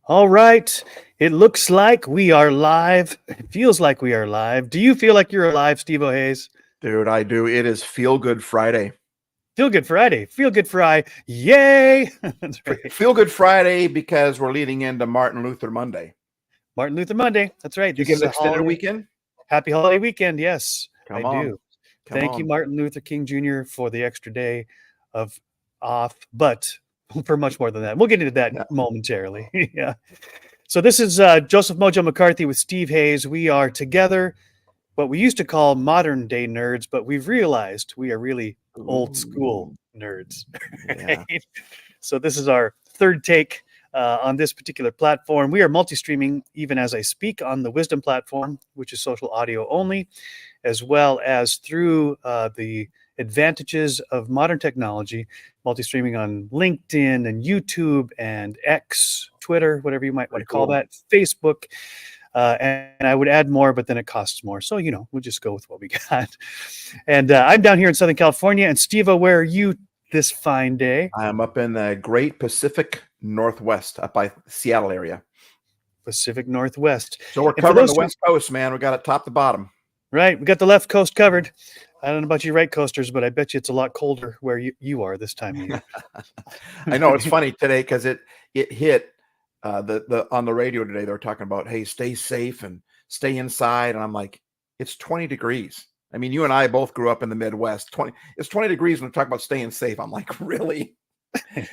All right. It looks like we are live. It feels like we are live. Do you feel like you're alive, Stevo Hayes? Dude, I do. It is Feel Good Friday. Feel Good Friday. Feel Good Friday. Yay. That's right. Feel Good Friday because we're leading into Martin Luther Monday. Martin Luther Monday. That's right. Did you This get an is a extended holiday. weekend? Happy holiday weekend. Yes, I Come on. do. Come Thank you, on. Martin Luther King Jr., for the extra day of off, but for much more than that. We'll get into that Yeah. momentarily. Yeah. So this is Joseph MoJOE McCarthy with Steve Hayes. We are together, what we used to call modern day nerds, but we've realized we are really old school nerds. Yeah. Right? So this is our third take on this particular platform. We are multi-streaming even as I speak on the Wisdom platform, which is social audio only, as well as through the advantages of modern technology, multi-streaming on LinkedIn and YouTube and X, Twitter, whatever you might want to call that, Facebook. And I would add more, but then it costs more. So, we'll just go with what we got. And I'm down here in Southern California. And Stevo, where are you this fine day? I'm up in the Great Pacific Northwest, up by Seattle area. Pacific Northwest. So we're covering the West Coast, man. We got it top to bottom. Right. We got the left coast covered. I don't know about you right coasters, but I bet you it's a lot colder where you are this time of year. I know it's funny today because it hit the on the radio today. They're talking about, hey, stay safe and stay inside. And I'm like, it's 20 degrees. I mean, you and I both grew up in the Midwest. It's 20 degrees when we talk about staying safe. I'm like, really?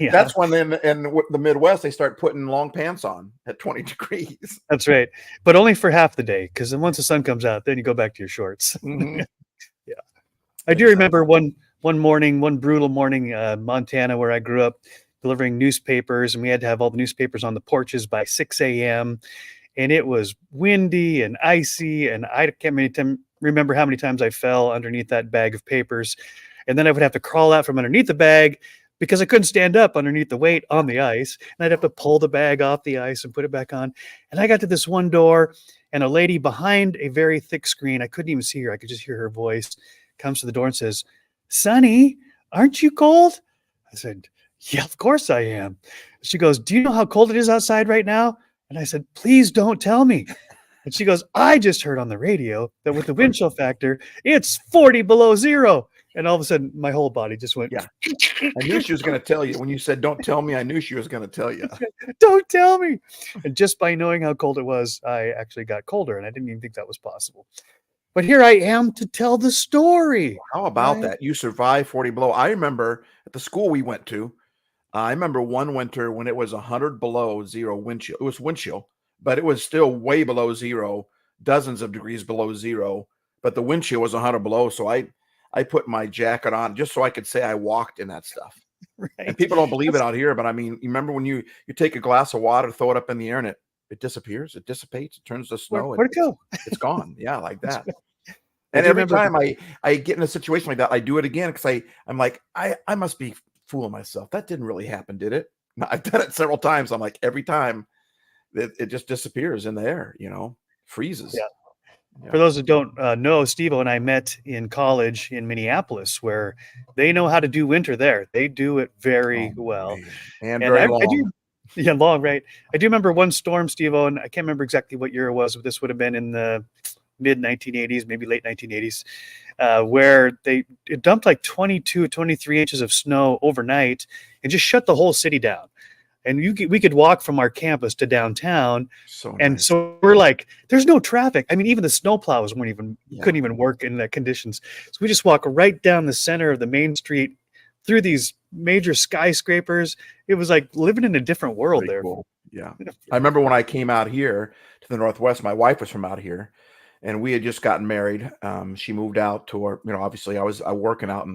Yeah. That's when in the Midwest, they start putting long pants on at 20 degrees. That's right. But only for half the day, because then once the sun comes out, then you go back to your shorts. Mm-hmm. Yeah. I do remember one brutal morning, Montana, where I grew up, delivering newspapers, and we had to have all the newspapers on the porches by 6 a.m. And it was windy and icy, and I can't remember how many times I fell underneath that bag of papers. And then I would have to crawl out from underneath the bag because I couldn't stand up underneath the weight on the ice. And I'd have to pull the bag off the ice and put it back on. And I got to this one door, and a lady behind a very thick screen, I couldn't even see her, I could just hear her voice, comes to the door and says, "Sonny, aren't you cold?" I said, "Yeah, of course I am." She goes, "Do you know how cold it is outside right now?" And I said, "Please don't tell me." And she goes, "I just heard on the radio that with the wind chill factor, it's 40 below zero." And all of a sudden, my whole body just went. Yeah. I knew she was going to tell you. When you said, "Don't tell me," I knew she was going to tell you. Don't tell me. And just by knowing how cold it was, I actually got colder, and I didn't even think that was possible. But here I am to tell the story. How about that? You survived 40 below. I remember at the school we went to, I remember one winter when it was 100 below zero wind chill. It was wind chill, but it was still way below zero, dozens of degrees below zero. But the wind chill was 100 below. So I put my jacket on just so I could say I walked in that stuff. Right. And people don't believe it out here, but I mean, you remember when you take a glass of water, throw it up in the air, and it disappears, it dissipates, it turns to snow. Where'd it go? It's gone. Yeah, like that. And every time I get in a situation like that, I do it again because I'm like, I must be fooling myself. That didn't really happen, did it? I've done it several times. I'm like, every time it just disappears in the air, freezes. Yeah. Yeah. For those that don't know, Stevo and I met in college in Minneapolis, where they know how to do winter there. They do it very well. Man. And very long. Long, right? I do remember one storm, Stevo, and I can't remember exactly what year it was, but this would have been in the mid-1980s, maybe late 1980s, where it dumped like 22, 23 inches of snow overnight and just shut the whole city down. And we could walk from our campus to downtown. So we're like, there's no traffic. I mean, even the snowplows couldn't even work in that conditions. So we just walk right down the center of the main street through these major skyscrapers. It was like living in a different world there. Cool. Yeah. I remember when I came out here to the Northwest, my wife was from out here, and we had just gotten married. She moved out to her, obviously I was working out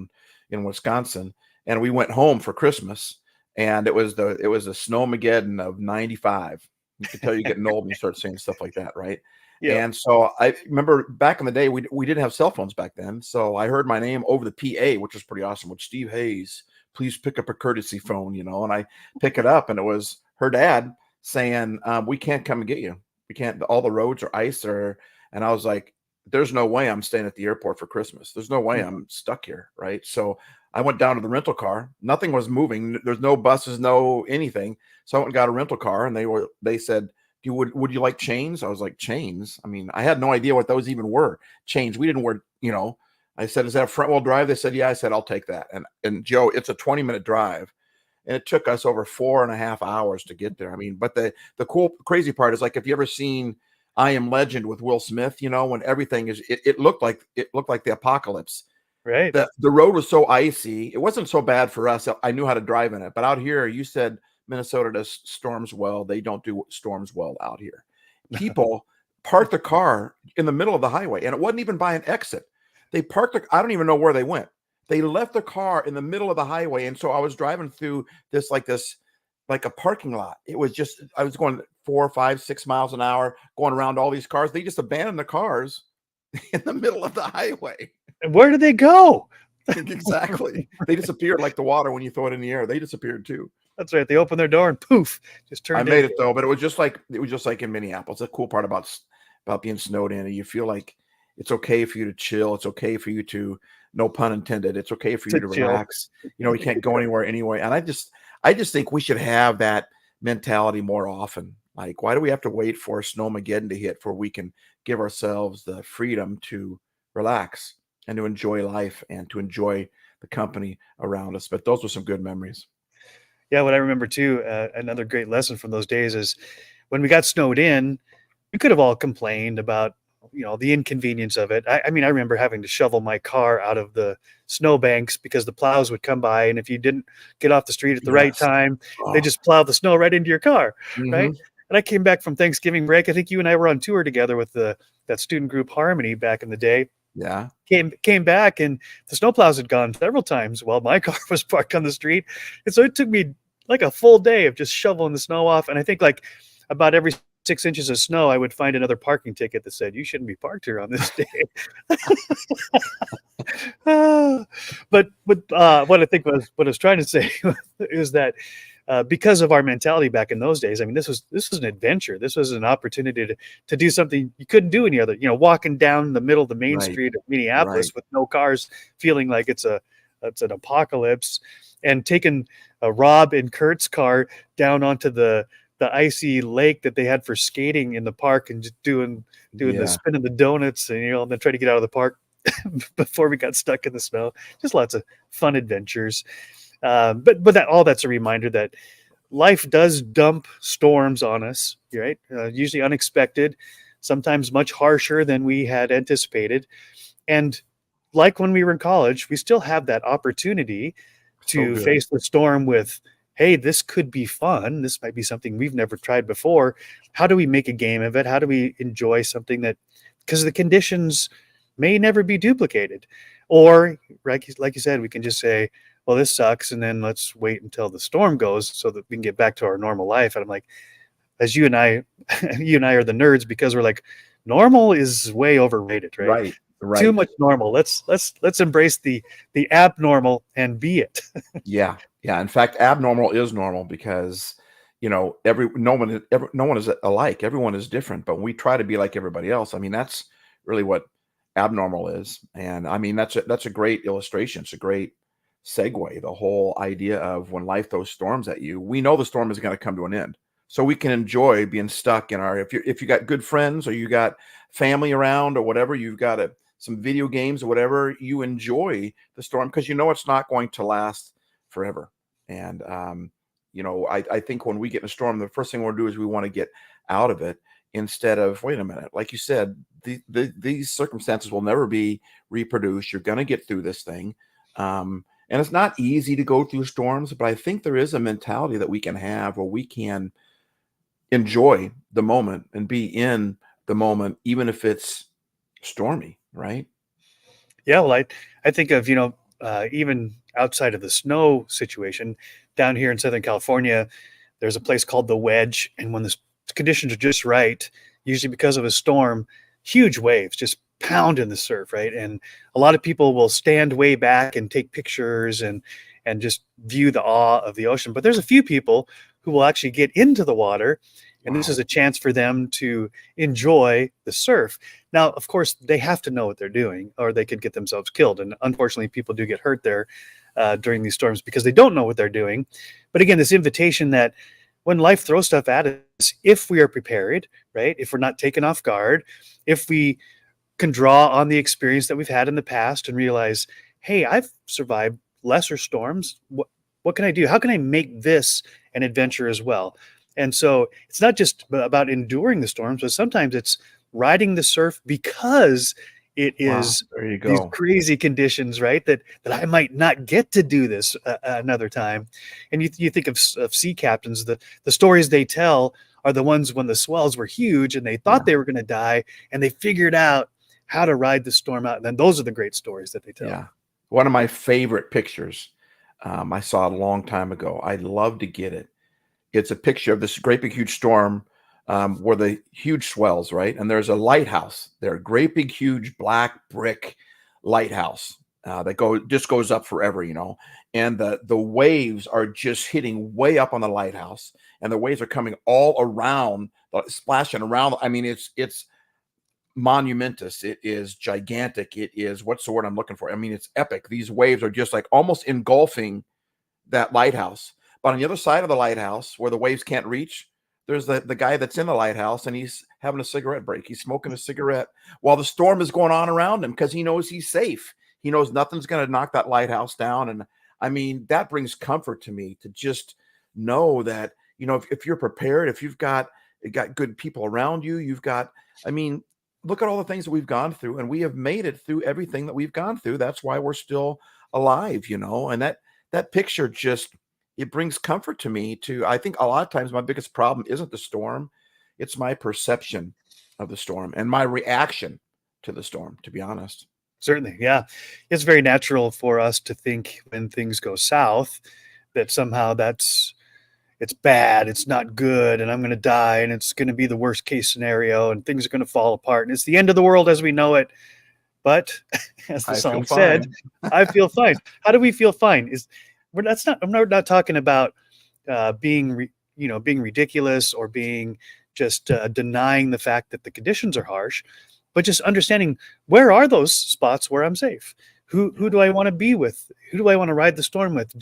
in Wisconsin, and we went home for Christmas. And it was the snowmageddon of 95. You can tell you're getting old when you start saying stuff like that, right? Yeah. And so I remember back in the day, we didn't have cell phones back then. So I heard my name over the PA, which was pretty awesome, with Steve Hayes. Please pick up a courtesy phone, and I pick it up, and it was her dad saying, "We can't come and get you. We can't. All the roads are ice." And I was like, "There's no way I'm staying at the airport for Christmas. There's no way I'm stuck here, right?" So I went down to the rental car. Nothing was moving. There's no buses, no anything. So I went and got a rental car, and they said, would you like chains? I was like, chains? I mean, I had no idea what those even were. Chains. We didn't wear, I said, is that a front wheel drive? They said, yeah. I said, I'll take that. And Joe, it's a 20-minute drive. And it took us over 4.5 hours to get there. I mean, but the cool, crazy part is, like, if you ever seen I Am Legend with Will Smith, when everything is, it looked like the apocalypse. Right. The road was so icy. It wasn't so bad for us. I knew how to drive in it. But out here, you said Minnesota does storms well. They don't do storms well out here. People parked the car in the middle of the highway, and it wasn't even by an exit. They parked I don't even know where they went. They left the car in the middle of the highway. And so I was driving through this like a parking lot. It was just, I was going 4, 5, 6 miles an hour, going around all these cars. They just abandoned the cars in the middle of the highway. And where did they go? Exactly. They disappeared like the water when you throw it in the air. They disappeared too. That's right. They opened their door and poof, just turned. I made it though, but it was just like in Minneapolis. The cool part about being snowed in, you feel like it's okay for you to chill. It's okay for you to, no pun intended, it's okay for you to relax. You can't go anywhere anyway. And I just think we should have that mentality more often. Like, why do we have to wait for Snowmageddon to hit before we can give ourselves the freedom to relax and to enjoy life and to enjoy the company around us? But those were some good memories. Yeah, what I remember too, another great lesson from those days is when we got snowed in, we could have all complained about, the inconvenience of it. I mean, I remember having to shovel my car out of the snowbanks because the plows would come by, and if you didn't get off the street at the right time, they just plow the snow right into your car, right? And I came back from Thanksgiving break. I think you and I were on tour together with that student group Harmony back in the day. Yeah. Came back, and the snowplows had gone several times while my car was parked on the street. And so it took me like a full day of just shoveling the snow off. And I think like about every 6 inches of snow, I would find another parking ticket that said, you shouldn't be parked here on this day. But what I think what I was trying to say is that because of our mentality back in those days, I mean, this was an adventure. This was an opportunity to do something you couldn't do any other. Walking down the middle of the main street of Minneapolis with no cars, feeling like it's an apocalypse, and taking Rob and Kurt's car down onto the icy lake that they had for skating in the park, and just doing the spin of the donuts, and and then try to get out of the park before we got stuck in the snow. Just lots of fun adventures. But that's a reminder that life does dump storms on us, right? Usually unexpected, sometimes much harsher than we had anticipated. And like when we were in college, we still have that opportunity to face the storm with, hey, this could be fun. This might be something we've never tried before. How do we make a game of it? How do we enjoy something because the conditions may never be duplicated? Or, like you said, we can just say, well, this sucks, and then let's wait until the storm goes so that we can get back to our normal life. And I'm like, as you and I are the nerds, because we're like, normal is way overrated, right? Right. Too much normal. Let's embrace the abnormal and be it. Yeah. In fact, abnormal is normal because no one is alike. Everyone is different, but we try to be like everybody else. I mean, that's really what abnormal is. And I mean, that's a great illustration. It's a great segue. The whole idea of when life throws storms at you, we know the storm is going to come to an end. So we can enjoy being stuck in if you got good friends, or you got family around, or whatever, you've got some video games or whatever, you enjoy the storm because it's not going to last forever. And I think when we get in a storm, the first thing we'll do is we want to get out of it, instead of, wait a minute, like you said, these circumstances will never be reproduced. You're going to get through this thing. And it's not easy to go through storms, but I think there is a mentality that we can have where we can enjoy the moment and be in the moment, even if it's stormy, right? Yeah, well, I think of, even outside of the snow situation, down here in Southern California, there's a place called the Wedge. And when the conditions are just right, usually because of a storm, huge waves just pound in the surf, right? And a lot of people will stand way back and take pictures and just view the awe of the ocean. But there's a few people who will actually get into the water, and this is a chance for them to enjoy the surf. Now, of course, they have to know what they're doing, or they could get themselves killed. And unfortunately, people do get hurt there. during these storms because they don't know what they're doing. But again, this invitation that when life throws stuff at us, if we are prepared, right? If we're not taken off guard, if we can draw on the experience that we've had in the past and realize, hey, I've survived lesser storms. What can I do? How can I make this an adventure as well? And so it's not just about enduring the storms, but sometimes it's riding the surf because it is There you these go. crazy conditions, right? That I might not get to do this another time. And you think of sea captains, the stories they tell are the ones when the swells were huge and they thought they were going to die and they figured out how to ride the storm out. And then those are the great stories that they tell. Yeah. One of my favorite pictures I saw a long time ago. I'd love to get it. It's a picture of this great big huge storm where the huge swells, right? And there's a lighthouse there, a great big huge black brick lighthouse that just goes up forever, you know. And the waves are just hitting way up on the lighthouse, and the waves are coming all around, splashing around. I mean, it's monumentous. It is gigantic. It is, what's the word I'm looking for? I mean, it's epic. These waves are just like almost engulfing that lighthouse. But on the other side of the lighthouse, where the waves can't reach, there's the guy that's in the lighthouse, and he's having a cigarette break. He's smoking a cigarette while the storm is going on around him because he knows he's safe. He knows nothing's going to knock that lighthouse down. And I mean, that brings comfort to me to just know that, you know, if you're prepared, if you've got good people around you, I mean, look at all the things that we've gone through, and we have made it through everything that we've gone through. That's why we're still alive, you know. And that picture just, it brings comfort to me too. I think a lot of times my biggest problem isn't the storm. It's my perception of the storm and my reaction to the storm, to be honest. Certainly. Yeah. It's very natural for us to think when things go south that somehow it's bad, it's not good, and I'm going to die, and it's going to be the worst case scenario, and things are going to fall apart, and it's the end of the world as we know it. But as the song said, I feel fine. How do we feel fine? I'm not talking about being ridiculous or being just denying the fact that the conditions are harsh, but just understanding where are those spots where I'm safe. Who do I want to be with? Who do I want to ride the storm with?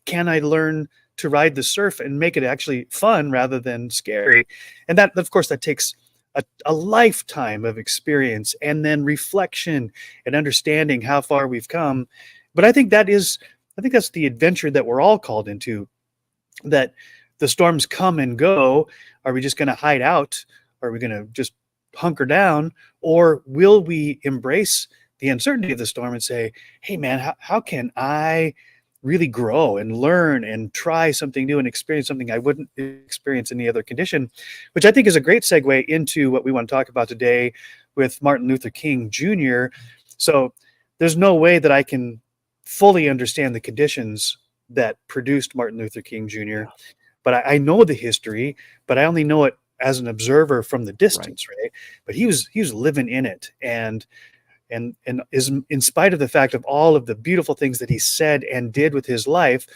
Can I learn to ride the surf and make it actually fun rather than scary? And that, of course, that takes a lifetime of experience and then reflection and understanding how far we've come. But I think that's the adventure that we're all called into, that the storms come and go. Are we just going to hide out? Are we going to just hunker down? Or will we embrace the uncertainty of the storm and say, hey man, how can I really grow and learn and try something new and experience something I wouldn't experience in any other condition? Which I think is a great segue into what we want to talk about today with Martin Luther King Jr. So there's no way that I can fully understand the conditions that produced Martin Luther King Jr. But I know the history, but I only know it as an observer from the distance, right? But he was living in it, and is, in spite of the fact of all of the beautiful things that he said and did with his life,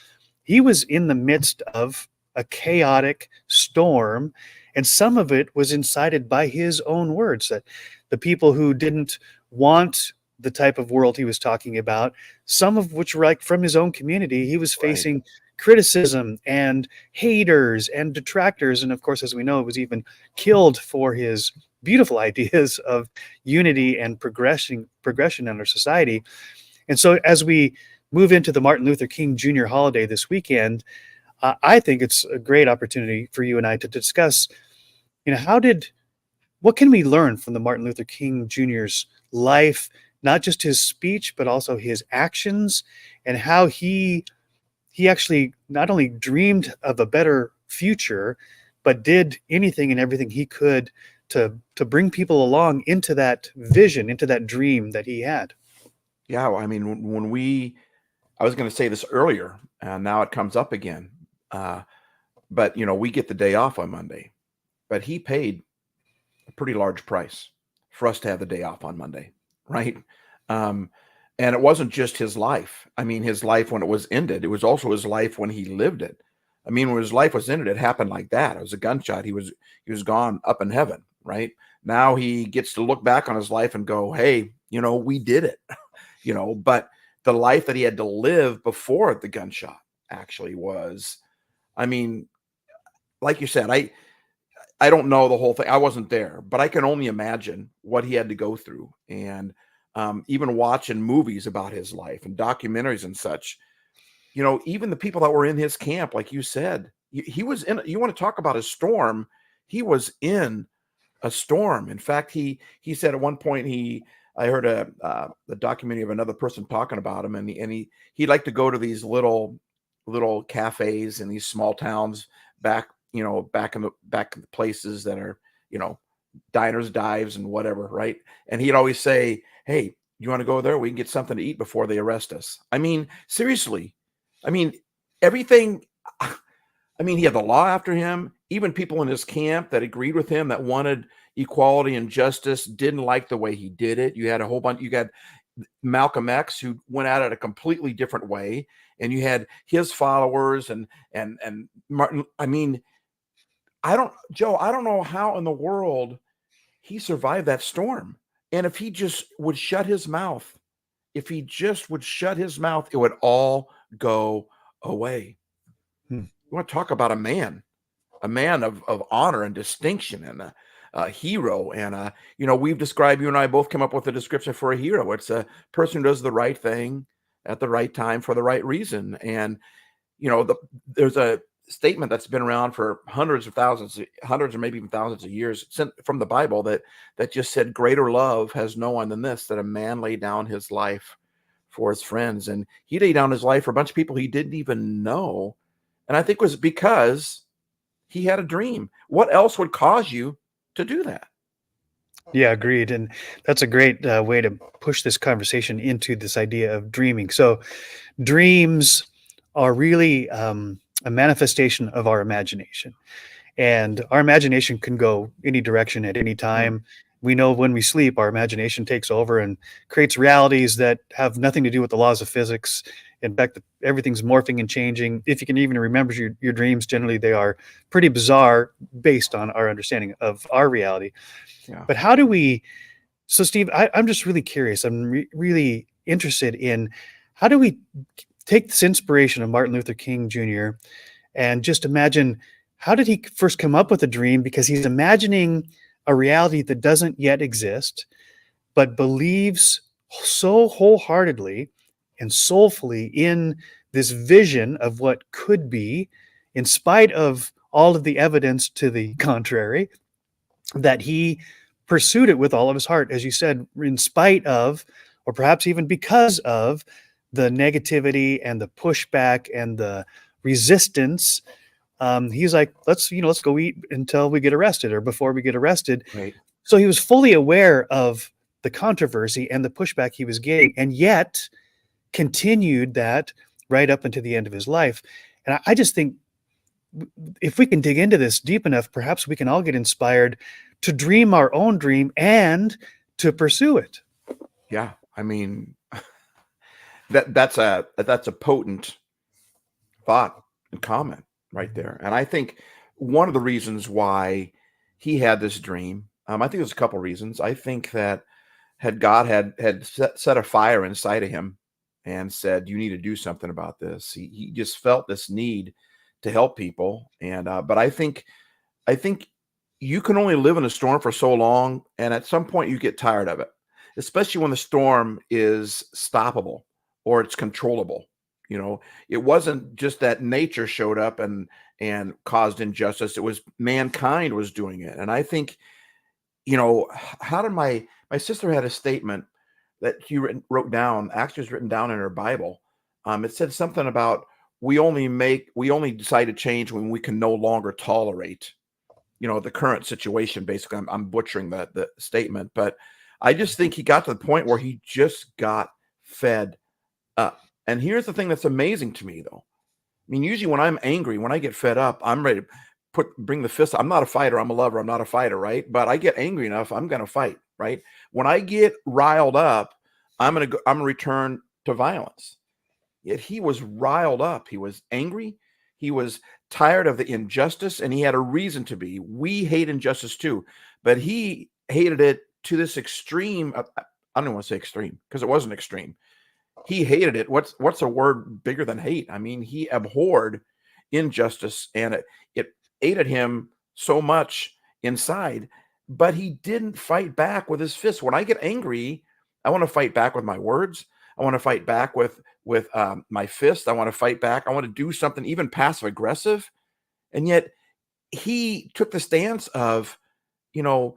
he was in the midst of a chaotic storm, and some of it was incited by his own words, that the people who didn't want the type of world he was talking about, some of which were like from his own community, he was facing criticism and haters and detractors. And of course, as we know, it was even killed for his beautiful ideas of unity and progression in our society. And so as we move into the Martin Luther King Jr. holiday this weekend, I think it's a great opportunity for you and I to discuss, you know, what can we learn from the Martin Luther King Jr.'s life, not just his speech, but also his actions, and how he actually not only dreamed of a better future, but did anything and everything he could to bring people along into that vision, into that dream that he had. Yeah, well, I mean, I was going to say this earlier, and now it comes up again. But you know, we get the day off on Monday, but he paid a pretty large price for us to have the day off on Monday, right? And it wasn't just his life. I mean, his life when it was ended, it was also his life when he lived it. I mean, when his life was ended, it happened like that. It was a gunshot. He was gone up in heaven, right? Now he gets to look back on his life and go, hey, you know, we did it, you know. But the life that he had to live before the gunshot actually was, I mean, like you said, I don't know the whole thing. I wasn't there, but I can only imagine what he had to go through. And even watching movies about his life and documentaries and such, you know, even the people that were in his camp, like you said, he was in, you want to talk about a storm. He was in a storm. In fact, he said at one point, I heard a documentary of another person talking about him, and he'd like to go to these little cafes in these small towns back in the places that are, you know, diners, dives, and whatever, right? And he'd always say, "Hey, you want to go there? We can get something to eat before they arrest us." I mean, seriously. I mean, everything. I mean, he had the law after him. Even people in his camp that agreed with him, that wanted equality and justice, didn't like the way he did it. You had a whole bunch. You got Malcolm X, who went at it a completely different way, and you had his followers and Martin. I mean, Joe, I don't know how in the world he survived that storm. And if he just would shut his mouth, if he just would shut his mouth, it would all go away. Hmm. You want to talk about a man of honor and distinction, and a hero. And, you know, we've described, you and I both come up with a description for a hero. It's a person who does the right thing at the right time for the right reason. And, you know, there's a statement that's been around for hundreds or maybe even thousands of years from the Bible that just said, greater love has no one than this, that a man laid down his life for his friends. And he laid down his life for a bunch of people he didn't even know. And I think it was because he had a dream. What else would cause you to do that? Yeah, agreed. And that's a great way to push this conversation into this idea of dreaming. So, dreams are really a manifestation of our imagination. And our imagination can go any direction at any time. We know when we sleep, our imagination takes over and creates realities that have nothing to do with the laws of physics. In fact, everything's morphing and changing. If you can even remember your dreams, generally they are pretty bizarre based on our understanding of our reality. Yeah. But how do we? So, Steve, I'm just really curious. I'm really interested in how do we take this inspiration of Martin Luther King Jr. and just imagine, how did he first come up with a dream? Because he's imagining a reality that doesn't yet exist, but believes so wholeheartedly and soulfully in this vision of what could be, in spite of all of the evidence to the contrary, that he pursued it with all of his heart, as you said, in spite of, or perhaps even because of, the negativity and the pushback and the resistance. He's like, let's go eat until we get arrested, or before we get arrested. Right. So he was fully aware of the controversy and the pushback he was getting, and yet continued that right up into the end of his life. And I just think if we can dig into this deep enough, perhaps we can all get inspired to dream our own dream and to pursue it. Yeah. I mean, that's a potent thought and comment right there. And I think one of the reasons why he had this dream, I think there's a couple reasons. I think that God had set a fire inside of him and said, you need to do something about this. He just felt this need to help people. And but I think you can only live in a storm for so long, and at some point you get tired of it, especially when the storm is stoppable or it's controllable. You know, it wasn't just that nature showed up and caused injustice. It was mankind was doing it. And I think, you know, how did my sister had a statement that she wrote down, actually was written down in her Bible. It said something about we only decide to change when we can no longer tolerate, you know, the current situation. Basically, I'm butchering the statement, but I just think he got to the point where he just got fed up. And here's the thing that's amazing to me, though. I mean, usually when I'm angry, when I get fed up, I'm ready to bring the fist. I'm not a fighter. I'm a lover. I'm not a fighter, right? But I get angry enough, I'm going to fight, right? When I get riled up, I'm going to return to violence. Yet he was riled up. He was angry. He was tired of the injustice, and he had a reason to be. We hate injustice too, but he hated it to this extreme. I don't want to say extreme because it wasn't extreme. He hated it. What's a word bigger than hate? I mean, he abhorred injustice, and it ate at him so much inside, but he didn't fight back with his fists. When I get angry, I want to fight back with my words. I want to fight back with my fist. I want to fight back. I want to do something even passive aggressive. And yet he took the stance of, you know,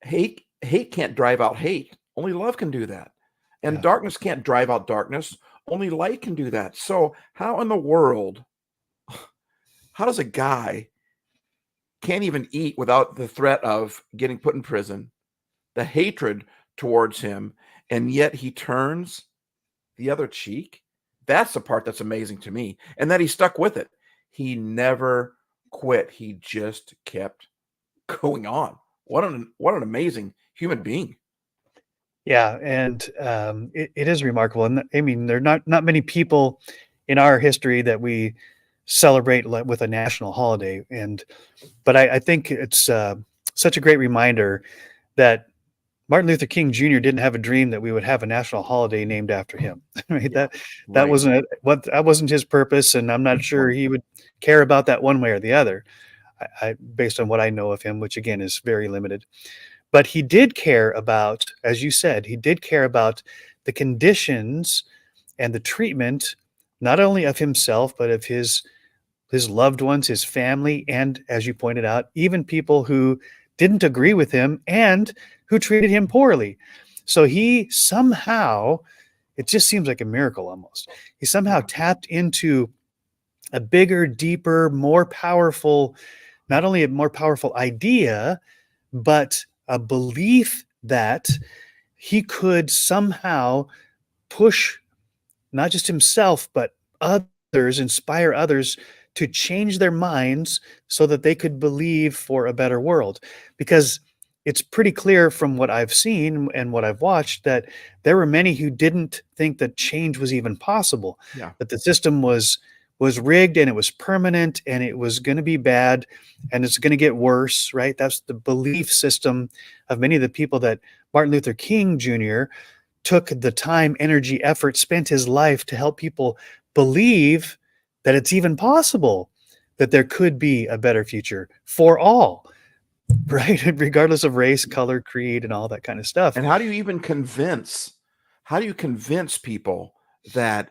hate can't drive out hate. Only love can do that. And Yeah. darkness can't drive out darkness. Only light can do that. So how in the world, how does a guy can't even eat without the threat of getting put in prison, the hatred towards him, and yet he turns the other cheek? That's the part that's amazing to me. And that he stuck with it. He never quit. He just kept going on. What an amazing human being. Yeah, and it is remarkable. And I mean, there are not many people in our history that we celebrate with a national holiday. But I think it's such a great reminder that Martin Luther King Jr. didn't have a dream that we would have a national holiday named after him. Right? Yeah, That right. that wasn't his purpose, and I'm not sure he would care about that one way or the other. Based on what I know of him, which again is very limited. But he did care about, as you said, he did care about the conditions and the treatment, not only of himself, but of his loved ones, his family, and as you pointed out, even people who didn't agree with him and who treated him poorly. So he somehow, it just seems like a miracle almost. He somehow tapped into a bigger, deeper, more powerful, not only a more powerful idea, but a belief that he could somehow push not just himself, but others, inspire others to change their minds so that they could believe for a better world. Because it's pretty clear from what I've seen and what I've watched that there were many who didn't think that change was even possible, Yeah. that the system was rigged and it was permanent and it was going to be bad and it's going to get worse, right? That's the belief system of many of the people that Martin Luther King Jr. took the time, energy, effort, spent his life to help people believe that it's even possible that there could be a better future for all, right? Regardless of race, color, creed, and all that kind of stuff. And how do you even convince? How do you convince people that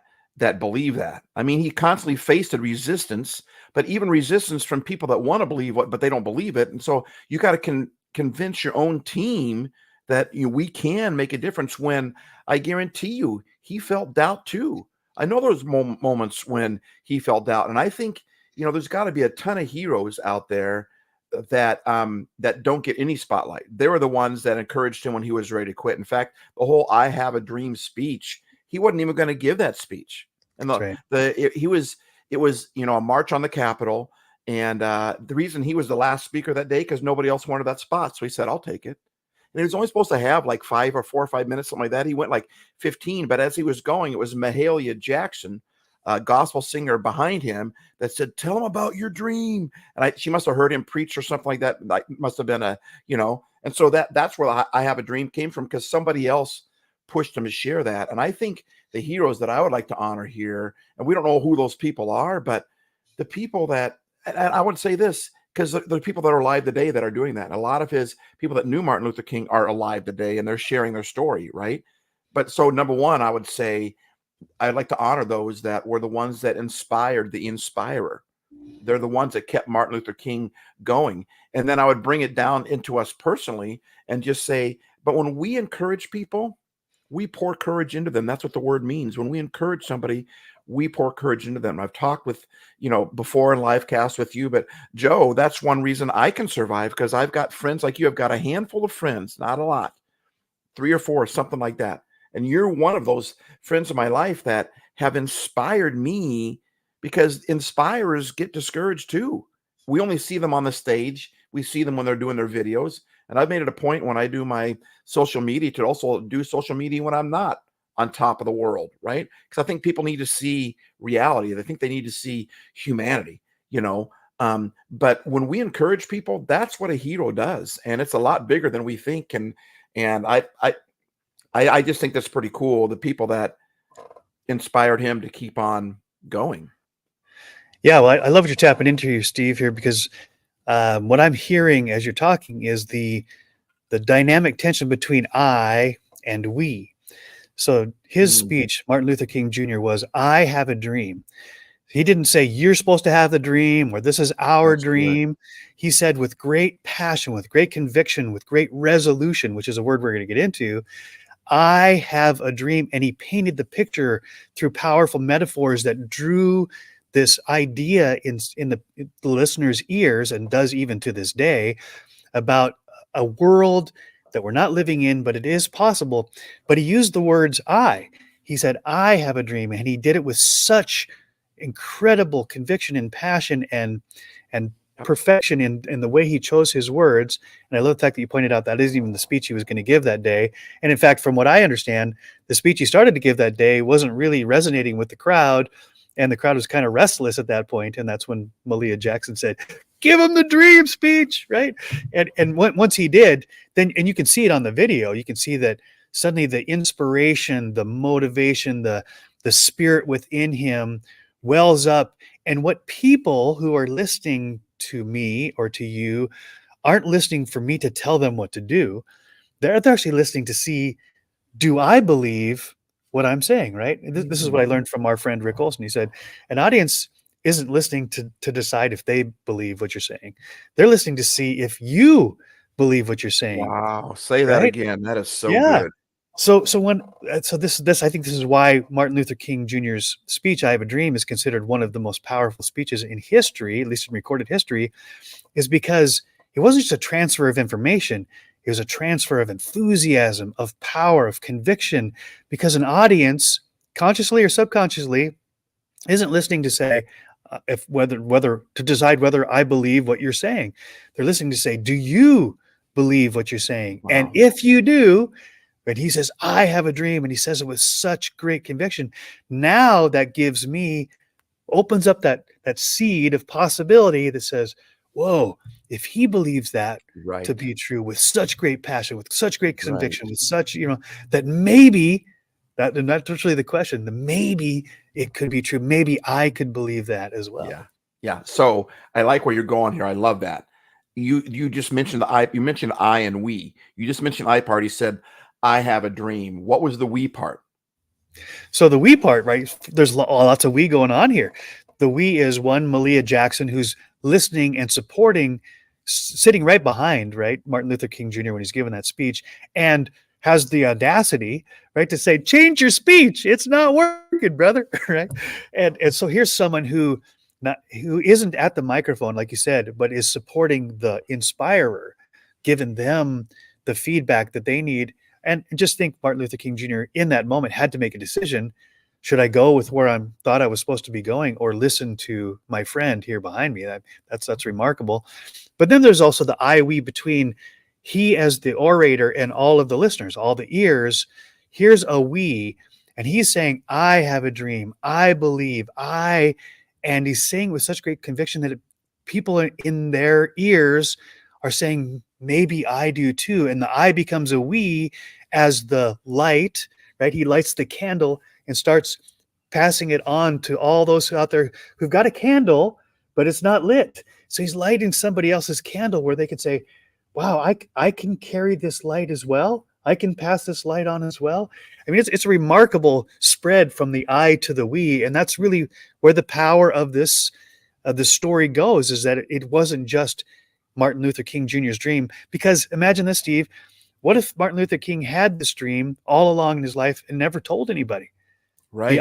believe that? I mean, he constantly faced a resistance, but even resistance from people that want to believe what, but they don't believe it. And so you got to convince your own team that we can make a difference. When I guarantee you, he felt doubt too. I know there's moments when he felt doubt, and I think there's got to be a ton of heroes out there that don't get any spotlight. They were the ones that encouraged him when he was ready to quit. In fact, the whole "I have a dream" speech, he wasn't even going to give that speech. And That's it was a march on the Capitol, and the reason he was the last speaker that day because nobody else wanted that spot, so he said, "I'll take it." And he was only supposed to have like 4 or 5 minutes, something like that. He went like 15, but as he was going, it was Mahalia Jackson, a gospel singer behind him, that said, "Tell him about your dream." And she must have heard him preach or something like that. Like, must have been and so that's where I Have a Dream came from, because somebody else pushed him to share that. And I think the heroes that I would like to honor here, and we don't know who those people are, but the people that, and I would say this, because the people that are alive today that are doing that. And a lot of his people that knew Martin Luther King are alive today, and they're sharing their story, right? But so number one, I would say I'd like to honor those that were the ones that inspired the inspirer. They're the ones that kept Martin Luther King going. And then I would bring it down into us personally and just say, but when we encourage people, we pour courage into them. That's what the word means. When we encourage somebody, we pour courage into them. I've talked with, before in live cast with you, but Joe, that's one reason I can survive, because I've got friends like you. I've got a handful of friends, not a lot, 3 or 4, something like that. And you're one of those friends in my life that have inspired me, because inspirers get discouraged too. We only see them on the stage. We see them when they're doing their videos. And I've made it a point when I do my social media to also do social media when I'm not on top of the world, right? Because I think people need to see reality. They think they need to see humanity, but when we encourage people, that's what a hero does. And it's a lot bigger than we think. And I just think that's pretty cool. The people that inspired him to keep on going? Yeah, well, I love what you're tapping into here, Steve, here, because what I'm hearing as you're talking is the dynamic tension between I and we. So his Mm, speech, Martin Luther King Jr., was, "I have a dream." He didn't say, "You're supposed to have the dream," or "This is our that's good. dream." He said, with great passion, with great conviction, with great resolution, which is a word we're going to get into, "I have a dream." And he painted the picture through powerful metaphors that drew this idea in the listener's ears, and does even to this day, about a world that we're not living in, but it is possible. But he used the words "I." He said, "I have a dream," and he did it with such incredible conviction and passion and Yep. perfection in the way he chose his words. And I love the fact that you pointed out that isn't even the speech he was going to give that day. And in fact, from what I understand, the speech he started to give that day wasn't really resonating with the crowd, and the crowd was kind of restless at that point. And that's when Malia Jackson said, "Give him the dream speech," right? And once he did, then, and you can see it on the video, you can see that suddenly the inspiration, the motivation, the spirit within him wells up. And what people who are listening to me or to you aren't listening for me to tell them what to do. They're actually listening to see, do I believe what I'm saying, right? This is what I Mhm. learned from our friend Rick Olson. He said, an audience isn't listening to decide if they believe what you're saying. They're listening to see if you believe what you're saying, Wow. Say that right? again. That is so Yeah. good. So I think this is why Martin Luther King Jr.'s speech, "I Have a Dream," is considered one of the most powerful speeches in history, at least in recorded history, is because it wasn't just a transfer of information. It was a transfer of enthusiasm, of power, of conviction, because an audience, consciously or subconsciously, isn't listening to say, if whether to decide whether I believe what you're saying. They're listening to say, do you believe what you're saying? And Wow. if you do, but he says, "I have a dream," and he says it with such great conviction. Now that gives me, opens up that seed of possibility that says, whoa, if he believes that to Right. be true with such great passion, with such great Right. conviction, with such, that maybe that, and that's really the question, the maybe it could be true. Maybe I could believe that as well. Yeah. Yeah. So I like where you're going here. I love that. You just mentioned the I, you mentioned I and we. You just mentioned I part. He said, I have a dream. What was the we part? So the we part, right? There's lots of we going on here. The we is one, Malia Jackson, who's listening and supporting, sitting right behind, right, Martin Luther King Jr. when he's giving that speech, and has the audacity, right, to say, "Change your speech. It's not working, brother." Right? And so here's someone who isn't at the microphone, like you said, but is supporting the inspirer, giving them the feedback that they need. And just think, Martin Luther King Jr. in that moment had to make a decision. Should I go with where I thought I was supposed to be going, or listen to my friend here behind me? That's remarkable. But then there's also the I we between he as the orator and all of the listeners, all the ears. Here's a we, and he's saying, "I have a dream. I believe. And he's saying with such great conviction that people in their ears are saying, maybe I do too. And the I becomes a we as the light, right? He lights the candle and starts passing it on to all those out there who've got a candle, but it's not lit. So he's lighting somebody else's candle where they can say, wow, I can carry this light as well. I can pass this light on as well. I mean, it's a remarkable spread from the I to the we. And that's really where the power of this the story goes, is that it wasn't just Martin Luther King Jr.'s dream. Because imagine this, Steve. What if Martin Luther King had this dream all along in his life and never told anybody? Right.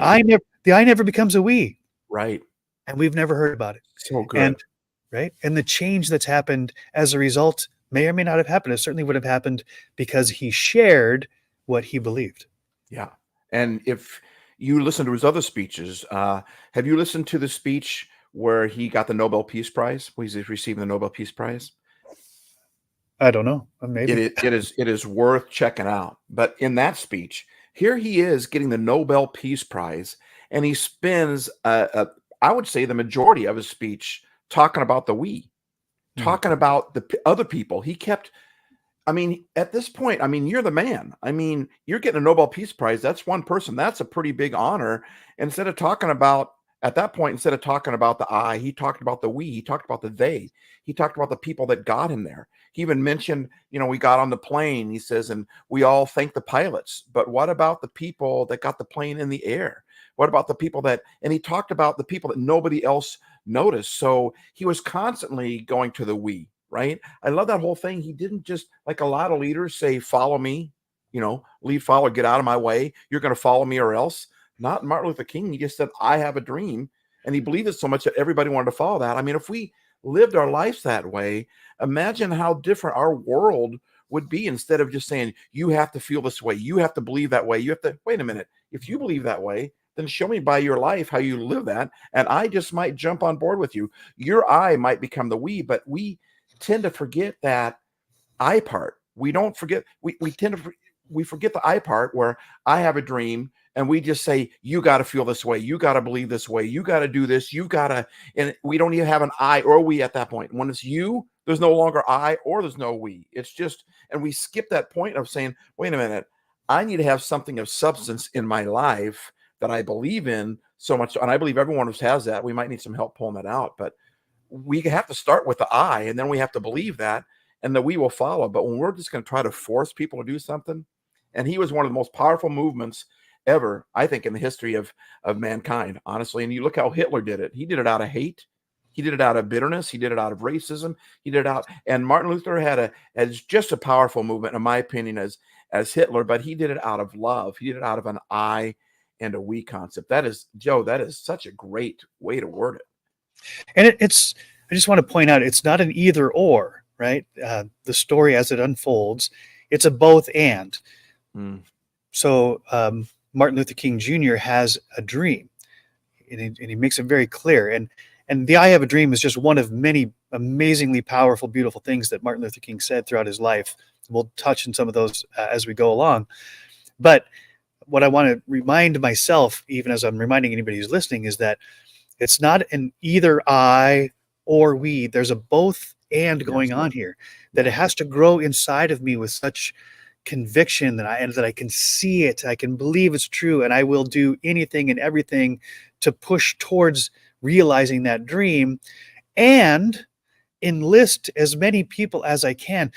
The I never becomes a we, Right. and we've never heard about it. So And good. right, and the change that's happened as a result may or may not have happened. It certainly would have happened because he shared what he believed. Yeah. And if you listen to his other speeches, have you listened to the speech where he got the Nobel Peace Prize? Where he's receiving the Nobel Peace Prize? I don't know, It maybe. is, it is worth checking out. But in that speech, here he is getting the Nobel Peace Prize, and he spends, I would say, the majority of his speech talking about the we, Hmm. talking about the other people. He kept I mean, at this point, I mean, you're the man. I mean, you're getting a Nobel Peace Prize. That's one person. That's a pretty big honor. Instead of talking about, at that point, instead of talking about the I, he talked about the we. He talked about the they. He talked about the people that got him there. He even mentioned, we got on the plane, he says, and we all thank the pilots. But what about the people that got the plane in the air? What about the people and he talked about the people that nobody else noticed. So he was constantly going to the we. Right? I love that whole thing. He didn't just, like a lot of leaders say, follow me, lead, follow, get out of my way. You're going to follow me or else. Not Martin Luther King. He just said, I have a dream. And he believed it so much that everybody wanted to follow that. I mean, if we lived our lives that way, imagine how different our world would be, instead of just saying, you have to feel this way. You have to believe that way. You have to, wait a minute. If you believe that way, then show me by your life how you live that. And I just might jump on board with you. Your I might become the we, but we tend to forget that I part. We don't forget. We forget the I part, where I have a dream and we just say, you got to feel this way. You got to believe this way. You got to do this. You got to, and we don't even have an I or we at that point. When it's you, there's no longer I or there's no we. It's just, and we skip that point of saying, wait a minute, I need to have something of substance in my life that I believe in so much. And I believe everyone who has that. We might need some help pulling that out, but we have to start with the I, and then we have to believe that, and that we will follow. But when we're just going to try to force people to do something, and he was one of the most powerful movements ever, I think, in the history of mankind, honestly. And you look how Hitler did it. He did it out of hate. He did it out of bitterness. He did it out of racism. He did it out. And Martin Luther has just a powerful movement, in my opinion, as Hitler, but he did it out of love. He did it out of an I and a we concept. That is, Joe, that is such a great way to word it. And I just want to point out, it's not an either or, right? The story as it unfolds, it's a both and. So Martin Luther King Jr. has a dream, and he makes it very clear. And the I have a dream is just one of many amazingly powerful, beautiful things that Martin Luther King said throughout his life. We'll touch on some of those as we go along. But what I want to remind myself, even as I'm reminding anybody who's listening, is that it's not an either I or we. There's a both and going on here, that it has to grow inside of me with such conviction that I can see it, I can believe it's true, and I will do anything and everything to push towards realizing that dream, and enlist as many people as I can,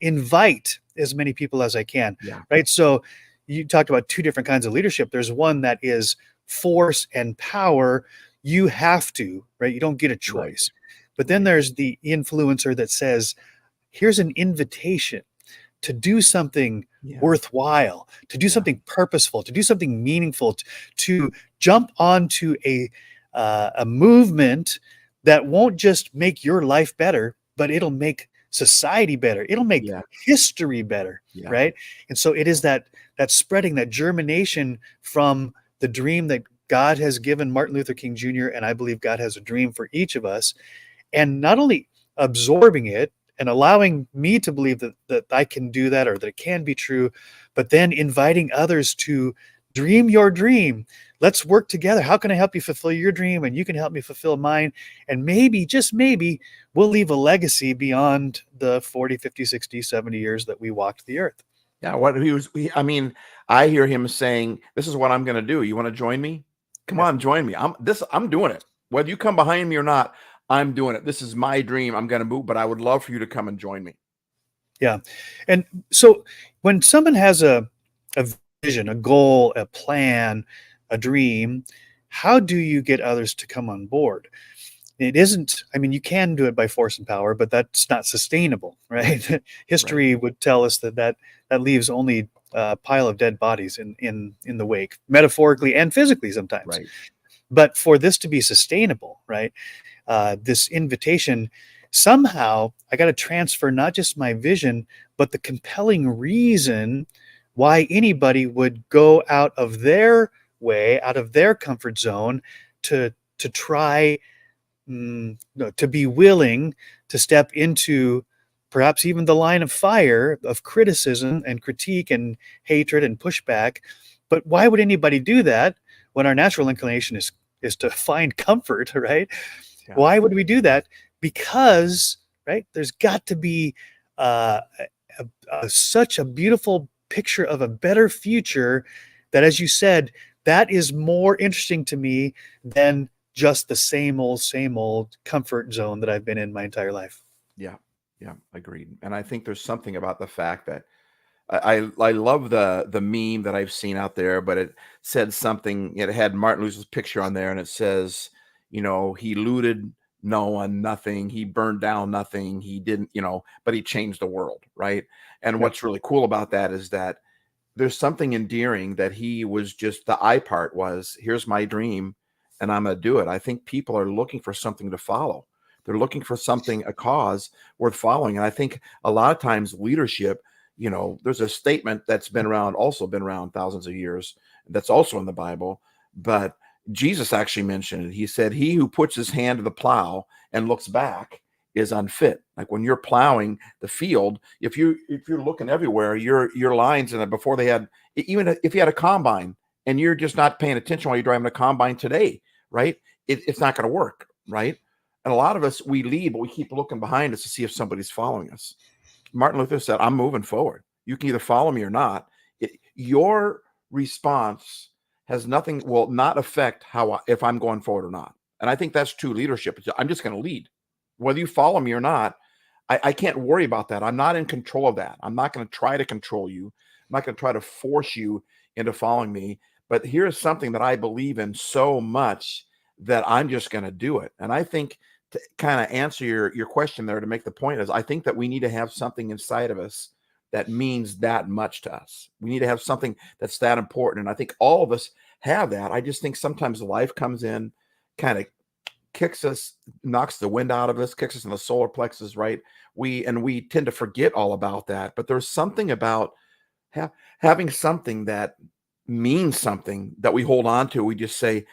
invite as many people as I can. Right? So you talked about two different kinds of leadership. There's one that is force and power. You have to, right? You don't get a choice. But then there's the influencer that says, here's an invitation to do something worthwhile, to do something purposeful, to do something meaningful, to jump onto a movement that won't just make your life better, but it'll make society better. It'll make history better, right? And so it is that spreading, that germination from the dream that God has given Martin Luther King Jr., and I believe God has a dream for each of us, and not only absorbing it and allowing me to believe that I can do that, or that it can be true, but then inviting others to dream your dream. Let's work together. How can I help you fulfill your dream? And you can help me fulfill mine. And maybe, just maybe, we'll leave a legacy beyond the 40, 50, 60, 70 years that we walked the earth. Yeah, I hear him saying, this is what I'm going to do. You want to join me? Come on, join me. I'm doing it. Whether you come behind me or not, I'm doing it. This is my dream. I'm going to move, but I would love for you to come and join me. Yeah. And so when someone has a vision, a goal, a plan, a dream, how do you get others to come on board? It isn't, you can do it by force and power, but that's not sustainable, right? History would tell us that leaves only a pile of dead bodies in the wake, metaphorically and physically sometimes. Right. But for this to be sustainable, right, this invitation, somehow I got to transfer not just my vision, but the compelling reason why anybody would go out of their way, out of their comfort zone, to try, to be willing to step into perhaps even the line of fire of criticism and critique and hatred and pushback. But why would anybody do that when our natural inclination is to find comfort, right? Why would we do that? Because, right, there's got to be such a beautiful picture of a better future that, as you said, that is more interesting to me than just the same old comfort zone that I've been in my entire life. Yeah. Yeah. Agreed. And I think there's something about the fact that I love the meme that I've seen out there, but it said something. It had Martin Luther's picture on there, and it says, he looted no one, nothing. He burned down nothing. He didn't, but he changed the world, right? And Yeah. what's really cool about that is that there's something endearing that he was just the I part was, here's my dream, and I'm going to do it. I think people are looking for something to follow. They're looking for something, a cause worth following. And I think a lot of times leadership, there's a statement that's been around thousands of years. That's also in the Bible, but Jesus actually mentioned it. He said, he who puts his hand to the plow and looks back is unfit. Like when you're plowing the field, if you're looking everywhere, your lines in it before they had, even if you had a combine and you're just not paying attention while you're driving a combine today, right? It's not going to work, right? And a lot of us, we lead, but we keep looking behind us to see if somebody's following us. Martin Luther said, I'm moving forward. You can either follow me or not. Your response has nothing, will not affect if I'm going forward or not. And I think that's true leadership. I'm just going to lead. Whether you follow me or not, I can't worry about that. I'm not in control of that. I'm not going to try to control you. I'm not going to try to force you into following me. But here's something that I believe in so much that I'm just going to do it. And I think to kind of answer your question there, to make the point is, I think that we need to have something inside of us that means that much to us. We need to have something that's that important. And I think all of us have that. I just think sometimes life comes in, kind of kicks us, knocks the wind out of us, kicks us in the solar plexus, right? We tend to forget all about that. But there's something about having something that means something that we hold on to. We just say,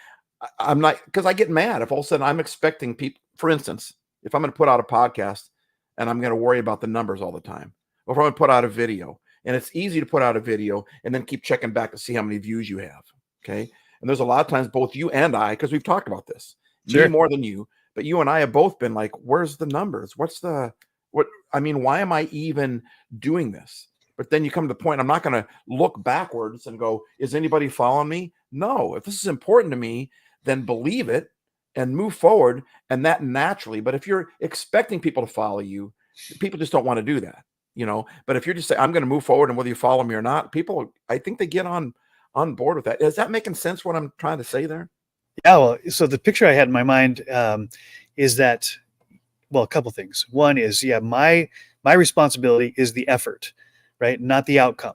I'm not, because I get mad if all of a sudden I'm expecting people, for instance, if I'm going to put out a podcast and I'm going to worry about the numbers all the time, or if I'm going to put out a video, and it's easy to put out a video and then keep checking back to see how many views you have. Okay. And there's a lot of times both you and I, because we've talked about this, Sure. me more than you, but you and I have both been like, where's the numbers? Why am I even doing this? But then you come to the point, I'm not going to look backwards and go, is anybody following me? No. If this is important to me, then believe it and move forward, and that naturally. But if you're expecting people to follow you, people just don't want to do that, But if you're just saying, I'm going to move forward, and whether you follow me or not, people, I think they get on board with that. Is that making sense what I'm trying to say there? Yeah, well, so the picture I had in my mind is that, well, a couple things. One is, my responsibility is the effort, right? Not the outcome.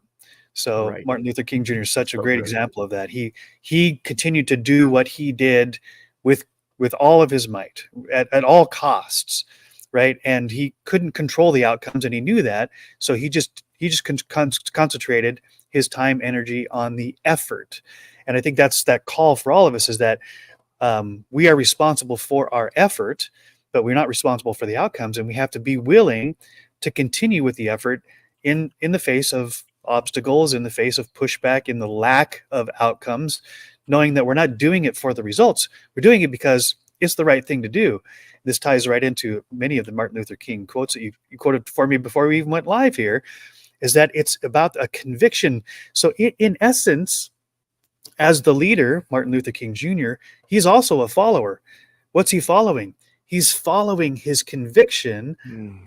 So Right. Martin Luther King Jr. is such a So great good. example of that. He continued to do what he did with all of his might at all costs, right? And he couldn't control the outcomes, and he knew that. So he just concentrated his time, energy on the effort. And I think that's that call for all of us, is that we are responsible for our effort, but we're not responsible for the outcomes. And we have to be willing to continue with the effort in the face of obstacles, in the face of pushback, in the lack of outcomes, knowing that we're not doing it for the results. We're doing it because it's the right thing to do. This ties right into many of the Martin Luther King quotes that you quoted for me before we even went live here, is that it's about a conviction. So in essence, as the leader, Martin Luther King Jr., he's also a follower. What's he following? He's following his conviction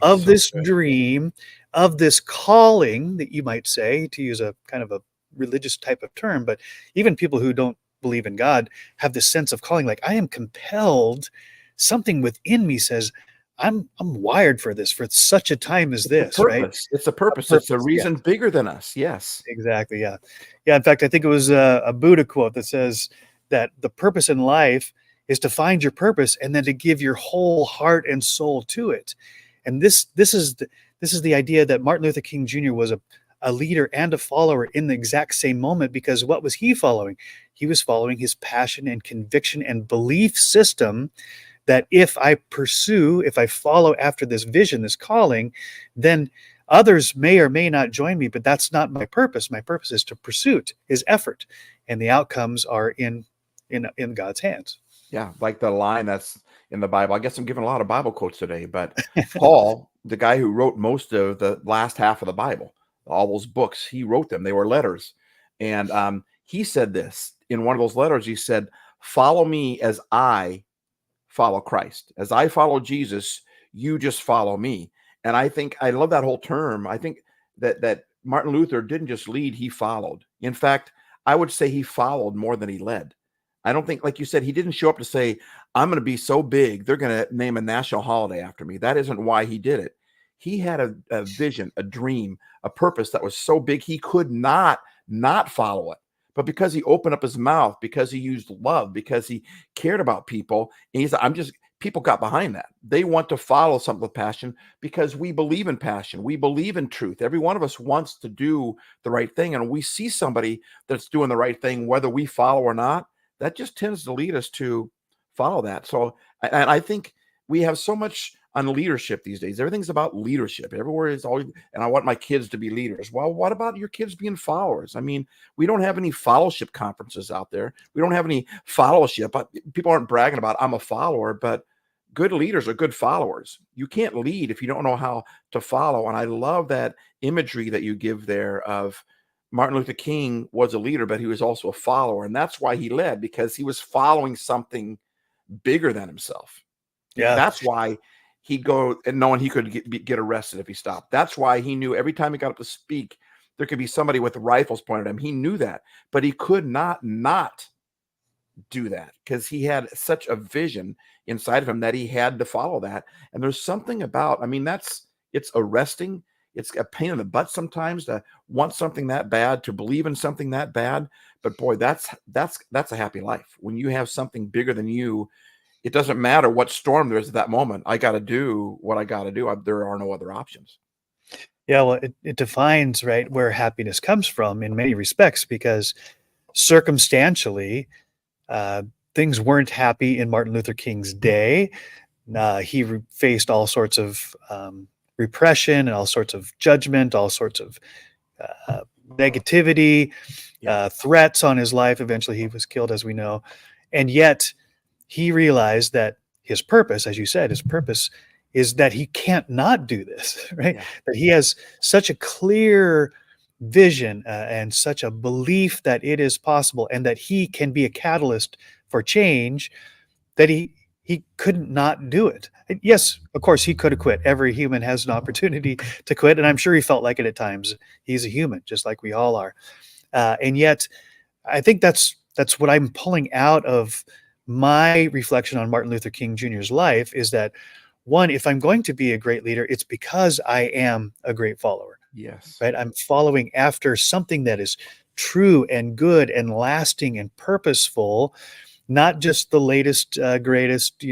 of this dream, of this calling, that you might say, to use a kind of a religious type of term, but even people who don't believe in God have this sense of calling, like, I am compelled, something within me says, I'm wired for this, for such a time as this, right? It's a purpose. It's a reason bigger than us. Yes. Exactly. Yeah. Yeah. In fact, I think it was a Buddha quote that says that the purpose in life is to find your purpose and then to give your whole heart and soul to it. And this is the idea that Martin Luther King Jr. was a leader and a follower in the exact same moment, because what was he following? He was following his passion and conviction and belief system that if I follow after this vision, this calling, then others may or may not join me, but that's not my purpose. My purpose is to pursuit, is effort, and the outcomes are in God's hands. Yeah, like the line that's in the Bible. I guess I'm giving a lot of Bible quotes today, but Paul the guy who wrote most of the last half of the Bible, all those books, he wrote them. They were letters. And he said this in one of those letters. He said, "Follow me as I follow Christ. As I follow Jesus, you just follow me." And I think I love that whole term. I think that Martin Luther didn't just lead, he followed. In fact, I would say he followed more than he led. I don't think, like you said, he didn't show up to say, "I'm going to be so big, they're going to name a national holiday after me." That isn't why he did it. He had a vision, a dream, a purpose that was so big he could not follow it. But because he opened up his mouth, because he used love, because he cared about people, and he's, people got behind that. They want to follow something with passion because we believe in passion. We believe in truth. Every one of us wants to do the right thing. And we see somebody that's doing the right thing, whether we follow or not, that just tends to lead us to follow that. So, and I think we have so much on leadership these days. Everything's about leadership. Everywhere is always, and I want my kids to be leaders. Well, what about your kids being followers? I mean, we don't have any fellowship conferences out there. We don't have any fellowship. People aren't bragging about, "I'm a follower," but good leaders are good followers. You can't lead if you don't know how to follow. And I love that imagery that you give there of Martin Luther King was a leader, but he was also a follower. And that's why he led, because he was following something bigger than himself. Yeah. That's why he'd go and knowing he could get arrested if he stopped. That's why he knew every time he got up to speak, there could be somebody with rifles pointed at him. He knew that, but he could not do that because he had such a vision inside of him that he had to follow that. And there's something about, I mean, it's arresting. It's a pain in the butt sometimes to want something that bad, to believe in something that bad. But boy, that's a happy life. When you have something bigger than you, it doesn't matter what storm there is at that moment. I got to do what I got to do. There are no other options. Yeah, well, it defines, right, where happiness comes from in many respects, because circumstantially, things weren't happy in Martin Luther King's day. He faced all sorts of repression and all sorts of judgment, all sorts of negativity, threats on his life. Eventually, he was killed, as we know. And yet, he realized that his purpose, as you said, his purpose is that he can't not do this, right? Yeah. That he has such a clear vision and such a belief that it is possible and that he can be a catalyst for change, that he couldn't not do it. Yes, of course, he could have quit. Every human has an opportunity to quit, and I'm sure he felt like it at times. He's a human, just like we all are. And yet, I think that's what I'm pulling out of my reflection on Martin Luther King Jr.'s life, is that, one, if I'm going to be a great leader, it's because I am a great follower. Yes. Right. I'm following after something that is true and good and lasting and purposeful, not just the latest, greatest,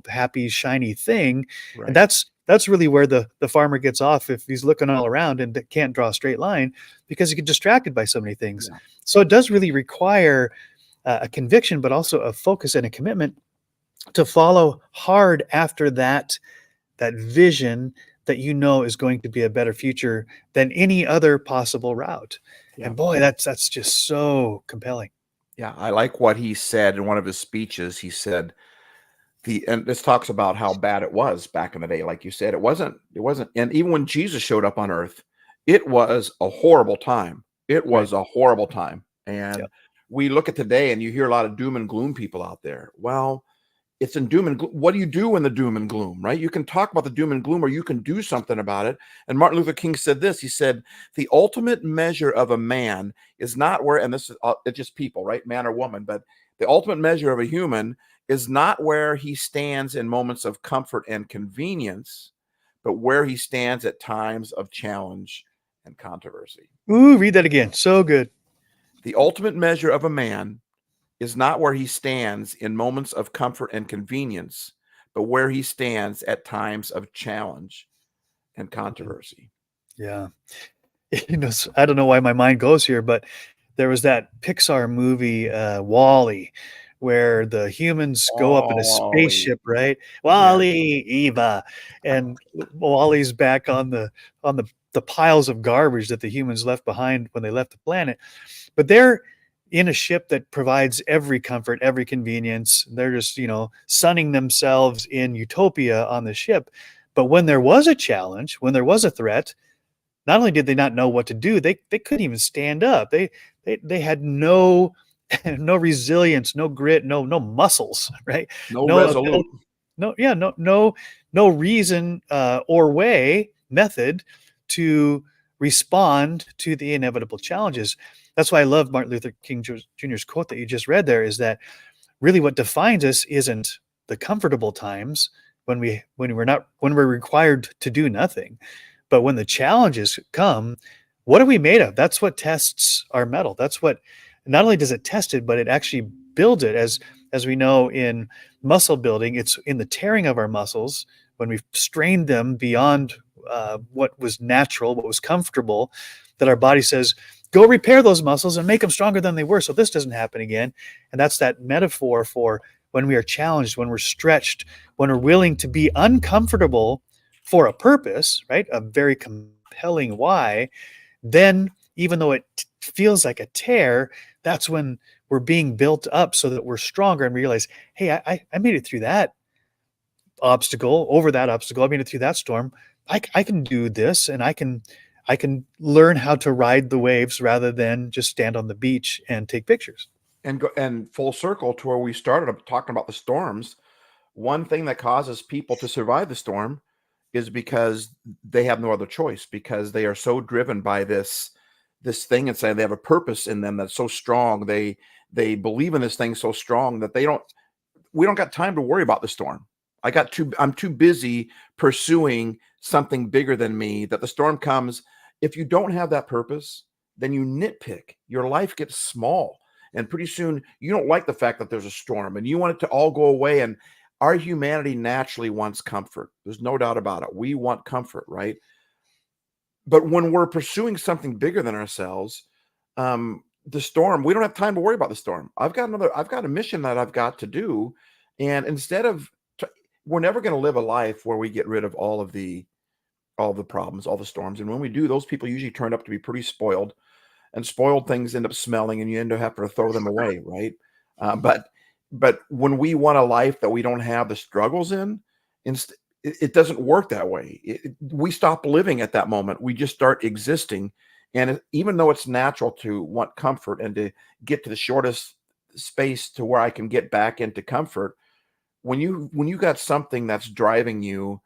happy, shiny thing. Right. And that's really where the farmer gets off if he's looking all around and can't draw a straight line, because he gets distracted by so many things. Yeah. So it does really require a conviction, but also a focus and a commitment to follow hard after that vision that is going to be a better future than any other possible route. Yeah. And boy, that's just so compelling. Yeah, I like what he said in one of his speeches. He said, and this talks about how bad it was back in the day. Like you said, it wasn't, and even when Jesus showed up on earth, it was a horrible time. It was a horrible time. And we look at today and you hear a lot of doom and gloom people out there. Well, it's in doom and gloom. What do you do in the doom and gloom, right? You can talk about the doom and gloom, or you can do something about it. And Martin Luther King said this. He said, "The ultimate measure of a man is not where," and this is it's just people, right? Man or woman, but the ultimate measure of a human is not where he stands in moments of comfort and convenience, but where he stands at times of challenge and controversy. Ooh, read that again. So good. The ultimate measure of a man is not where he stands in moments of comfort and convenience, but where he stands at times of challenge and controversy. Yeah. I don't know why my mind goes here, but there was that Pixar movie, WALL-E, where the humans go up in a spaceship, right? WALL-E, Eva, and WALL-E's back on the piles of garbage that the humans left behind when they left the planet. But they're in a ship that provides every comfort, every convenience. They're just, sunning themselves in utopia on the ship. But when there was a challenge, when there was a threat, not only did they not know what to do, they couldn't even stand up. They had no no resilience, no grit, no muscles, right? No No resolute. ability, no reason or method to respond to the inevitable challenges. That's why I love Martin Luther King Jr.'s quote that you just read there, is that really what defines us isn't the comfortable times when we're required to do nothing, but when the challenges come, what are we made of? That's what tests our mettle. That's what, not only does it test it, but it actually builds it. As we know in muscle building, it's in the tearing of our muscles when we've strained them beyond what was natural, what was comfortable, that our body says, go repair those muscles and make them stronger than they were, so this doesn't happen again. And that's that metaphor for when we are challenged, when we're stretched, when we're willing to be uncomfortable for a purpose, right? A very compelling why. Then, even though it feels like a tear, that's when we're being built up so that we're stronger and realize, hey, I made it through that obstacle, over that obstacle. I made it through that storm. I can do this, and I can learn how to ride the waves rather than just stand on the beach and take pictures. And full circle to where we started talking about the storms. One thing that causes people to survive the storm is because they have no other choice, because they are so driven by this thing inside. They have a purpose in them that's so strong. They believe in this thing so strong that we don't got time to worry about the storm. I'm too busy pursuing something bigger than me, that the storm comes. If you don't have that purpose, then you nitpick. Your life gets small. And pretty soon you don't like the fact that there's a storm and you want it to all go away. And our humanity naturally wants comfort. There's no doubt about it. We want comfort, right? But when we're pursuing something bigger than ourselves, the storm, we don't have time to worry about the storm. I've got a mission that I've got to do. And instead of, we're never going to live a life where we get rid of all the problems, all the storms. And when we do, those people usually turn up to be pretty spoiled, and spoiled things end up smelling and you end up having to throw them away. Right. But when we want a life that we don't have the struggles in, it doesn't work that way. We stop living at that moment. We just start existing. And even though it's natural to want comfort and to get to the shortest space to where I can get back into comfort, when you got something that's driving you,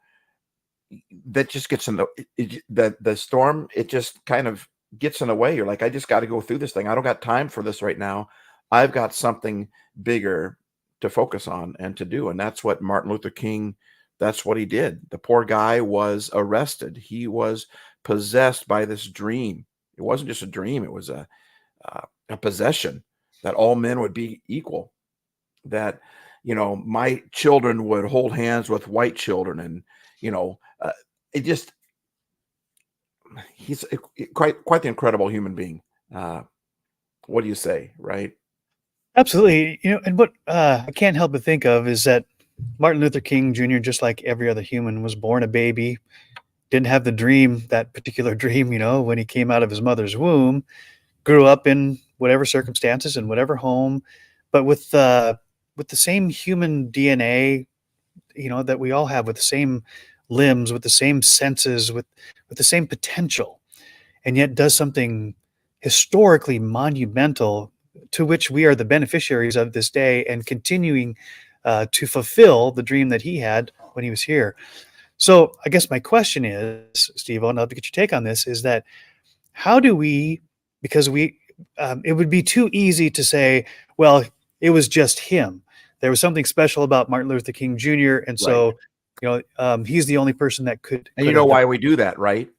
that just gets in the storm, it just kind of gets in the way. You're like, I just got to go through this thing. I don't got time for this right now. I've got something bigger to focus on and to do. And that's what Martin Luther King, that's what he did. The poor guy was arrested. He was possessed by this dream. It wasn't just a dream. It was a possession that all men would be equal, that, my children would hold hands with white children. And, he's quite the incredible human being. What do you say? Right. Absolutely. And what I can't help but think of is that Martin Luther King Jr., just like every other human, was born a baby, didn't have the dream, that particular dream, when he came out of his mother's womb, grew up in whatever circumstances and whatever home, but with the same human DNA, that we all have, with the same limbs, with the same senses, with the same potential, and yet does something historically monumental to which we are the beneficiaries of this day, and continuing to fulfill the dream that he had when he was here. So I guess my question is, Stevo, and I'd love to get your take on this, is that how do we, because it would be too easy to say, well, it was just him. There was something special about Martin Luther King Jr., and so he's the only person that could. And you know why we do that, right?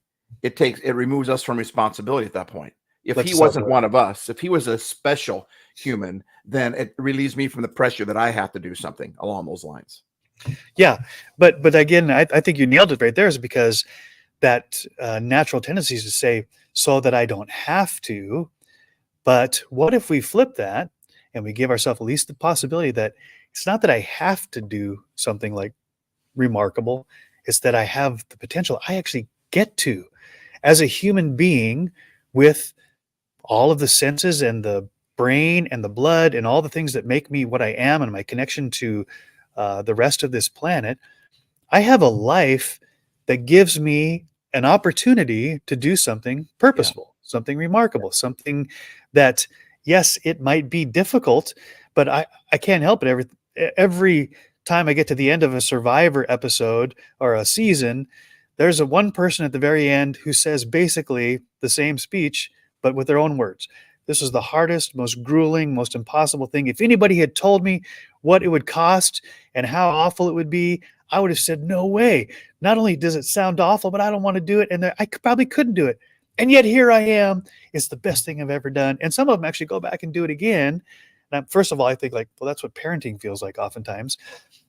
It removes us from responsibility at that point. If he wasn't one of us, if he was a special human, then it relieves me from the pressure that I have to do something along those lines. Yeah, but again, I think you nailed it right there, is because that natural tendency is to say, so that I don't have to. But what if we flip that and we give ourselves at least the possibility that it's not that I have to do something like remarkable, it's that I have the potential, I actually get to, as a human being, with all of the senses and the brain and the blood and all the things that make me what I am, and my connection to the rest of this planet. I have a life that gives me an opportunity to do something purposeful, something remarkable, something that, yes, it might be difficult, but I can't help it. Every time I get to the end of a Survivor episode or a season, there's a one person at the very end who says basically the same speech, but with their own words. This is the hardest, most grueling, most impossible thing. If anybody had told me what it would cost and how awful it would be, I would have said, no way. Not only does it sound awful, but I don't want to do it. And I probably couldn't do it. And yet here I am. It's the best thing I've ever done. And some of them actually go back and do it again. And first of all, I think like, well, that's what parenting feels like oftentimes.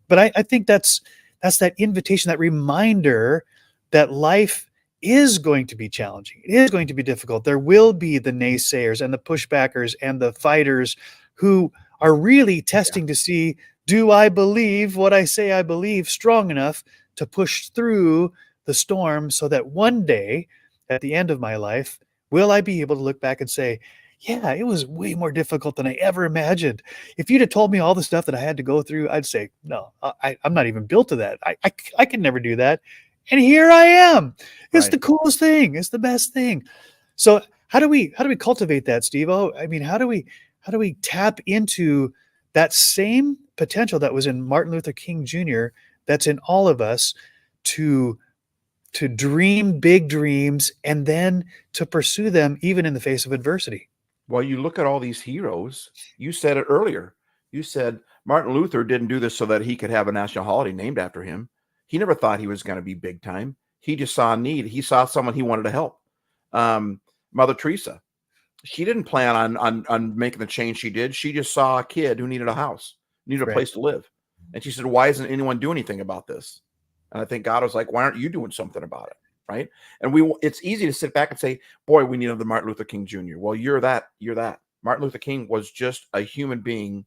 But I think that's that invitation, that reminder that life is going to be challenging. It is going to be difficult. There will be the naysayers and the pushbackers and the fighters who are really testing to see, do I believe what I say I believe strong enough to push through the storm so that one day at the end of my life, will I be able to look back and say, yeah, it was way more difficult than I ever imagined. If you'd have told me all the stuff that I had to go through, I'd say, no, I'm not even built to that. I can never do that. And here I am. It's the coolest thing. It's the best thing. So how do we cultivate that, Stevo? I mean, how do we tap into that same potential that was in Martin Luther King Jr., that's in all of us, to dream big dreams and then to pursue them even in the face of adversity? Well, you look at all these heroes. You said it earlier. You said Martin Luther didn't do this so that he could have a national holiday named after him. He never thought he was going to be big time. He just saw a need. He saw someone he wanted to help. Mother Teresa, she didn't plan on making the change she did. She just saw a kid who needed a house, needed a place to live. And she said, why isn't anyone doing anything about this? And I think God was like, why aren't you doing something about it? Right. And it's easy to sit back and say, boy, we need another Martin Luther King Jr. Well, you're that. Martin Luther King was just a human being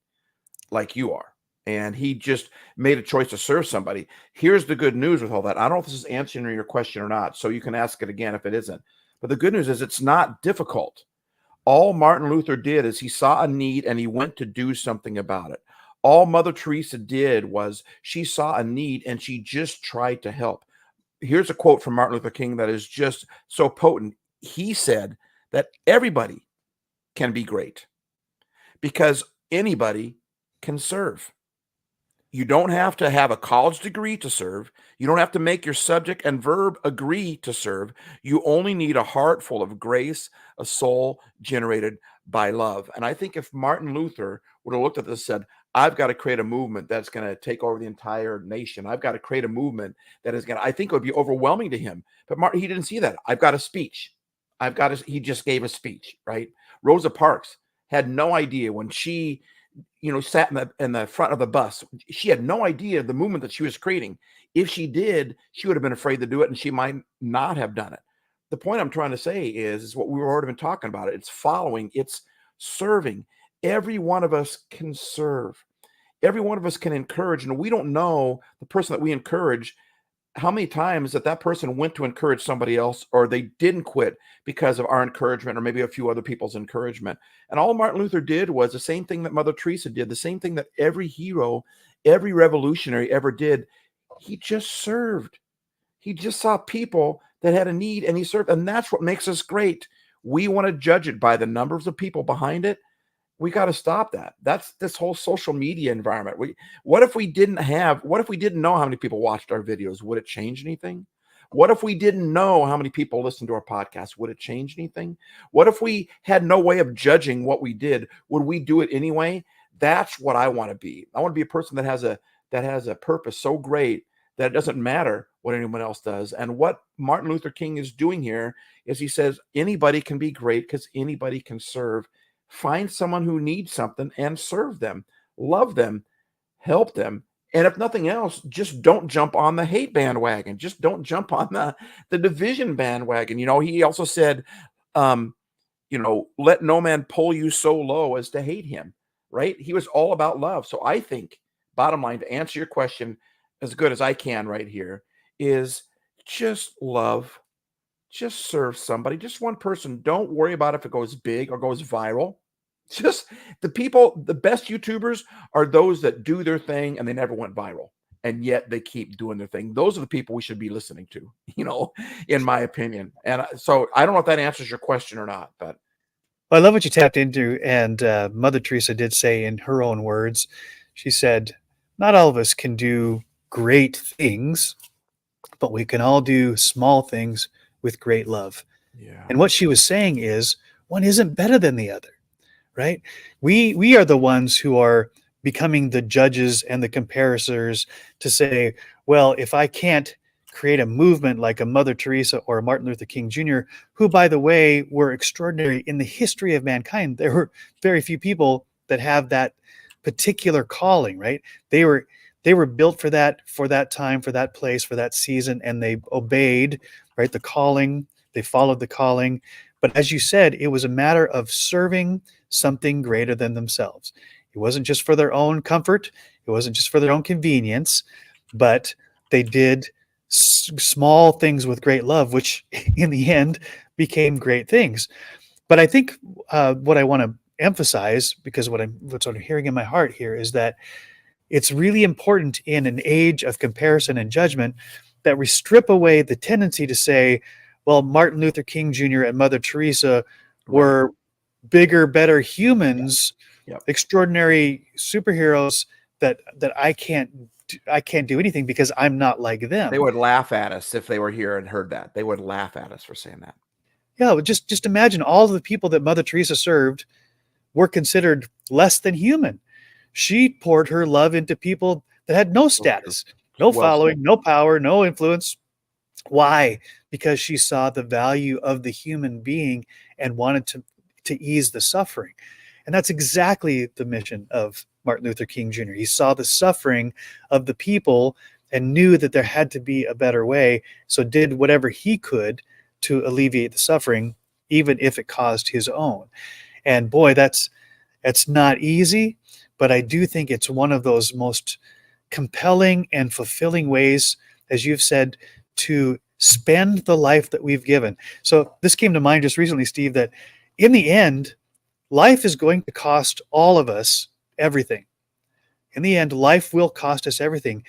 like you are. And he just made a choice to serve somebody. Here's the good news with all that. I don't know if this is answering your question or not, so you can ask it again if it isn't. But the good news is it's not difficult. All Martin Luther did is he saw a need and he went to do something about it. All Mother Teresa did was she saw a need and she just tried to help. Here's a quote from Martin Luther King that is just so potent. He said that everybody can be great because anybody can serve. You don't have to have a college degree to serve. You don't have to make your subject and verb agree to serve. You only need a heart full of grace, a soul generated by love. And I think if Martin Luther would have looked at this and said, I've got to create a movement that's going to take over the entire nation. I've got to create a movement that is going to, I think it would be overwhelming to him. But Martin, he didn't see that. I've got a speech. He just gave a speech, right? Rosa Parks had no idea when she sat in the front of the bus. She had no idea the movement that she was creating. If she did, she would have been afraid to do it, and she might not have done it. The point I'm trying to say is what we've already been talking about. It's following, it's serving. Every one of us can serve. Every one of us can encourage, and we don't know the person that we encourage, how many times that person went to encourage somebody else or they didn't quit because of our encouragement or maybe a few other people's encouragement. And all Martin Luther did was the same thing that Mother Teresa did, the same thing that every hero, every revolutionary ever did. He just served. He just saw people that had a need and he served. And that's what makes us great. We want to judge it by the numbers of people behind it. We got to stop that. That's this whole social media environment. What if we didn't know how many people watched our videos? Would it change anything? What if we didn't know how many people listened to our podcast? Would it change anything? What if we had no way of judging what we did? Would we do it anyway? That's what I want to be. I want to be a person that has a purpose so great that it doesn't matter what anyone else does. And what Martin Luther King is doing here is he says anybody can be great because anybody can serve. Find someone who needs something and serve them, love them, help them. And if nothing else, just don't jump on the hate bandwagon. Just don't jump on the division bandwagon. He also said, let no man pull you so low as to hate him, right? He was all about love. So I think, bottom line, to answer your question as good as I can right here, is just love. Just serve somebody, just one person. Don't worry about if it goes big or goes viral. Just the best YouTubers are those that do their thing and they never went viral. and yet they keep doing their thing. Those are the people we should be listening to, in my opinion. And so I don't know if that answers your question or not, but. Well, I love what you tapped into. And Mother Teresa did say in her own words, she said, not all of us can do great things, but we can all do small things with great love. Yeah. And what she was saying is one isn't better than the other, right? We are the ones who are becoming the judges and the comparisons to say, well, if I can't create a movement like a Mother Teresa or a Martin Luther King Jr., who, by the way, were extraordinary in the history of mankind. There were very few people that have that particular calling, right? They were built for that time, for that place, for that season, and they obeyed, right, the calling. They followed the calling. But as you said, it was a matter of serving something greater than themselves. It wasn't just for their own comfort. It wasn't just for their own convenience, but they did small things with great love, which in the end became great things. But I think what I want to emphasize, because what's sort of hearing in my heart here is that it's really important in an age of comparison and judgment that we strip away the tendency to say, well, Martin Luther King Jr. and Mother Teresa were bigger, better humans, extraordinary superheroes that I can't do anything because I'm not like them. They would laugh at us if they were here and heard that. They would laugh at us for saying that. Yeah, just imagine all of the people that Mother Teresa served were considered less than human. She poured her love into people that had no status, no following, no power, no influence. Why? Because she saw the value of the human being and wanted to ease the suffering. And that's exactly the mission of Martin Luther King Jr. He saw the suffering of the people and knew that there had to be a better way, so did whatever he could to alleviate the suffering, even if it caused his own. And boy, that's not easy, but I do think it's one of those most compelling and fulfilling ways, as you've said, to spend the life that we've given. So this came to mind just recently, Steve, that in the end, life is going to cost all of us everything. In the end, life will cost us everything.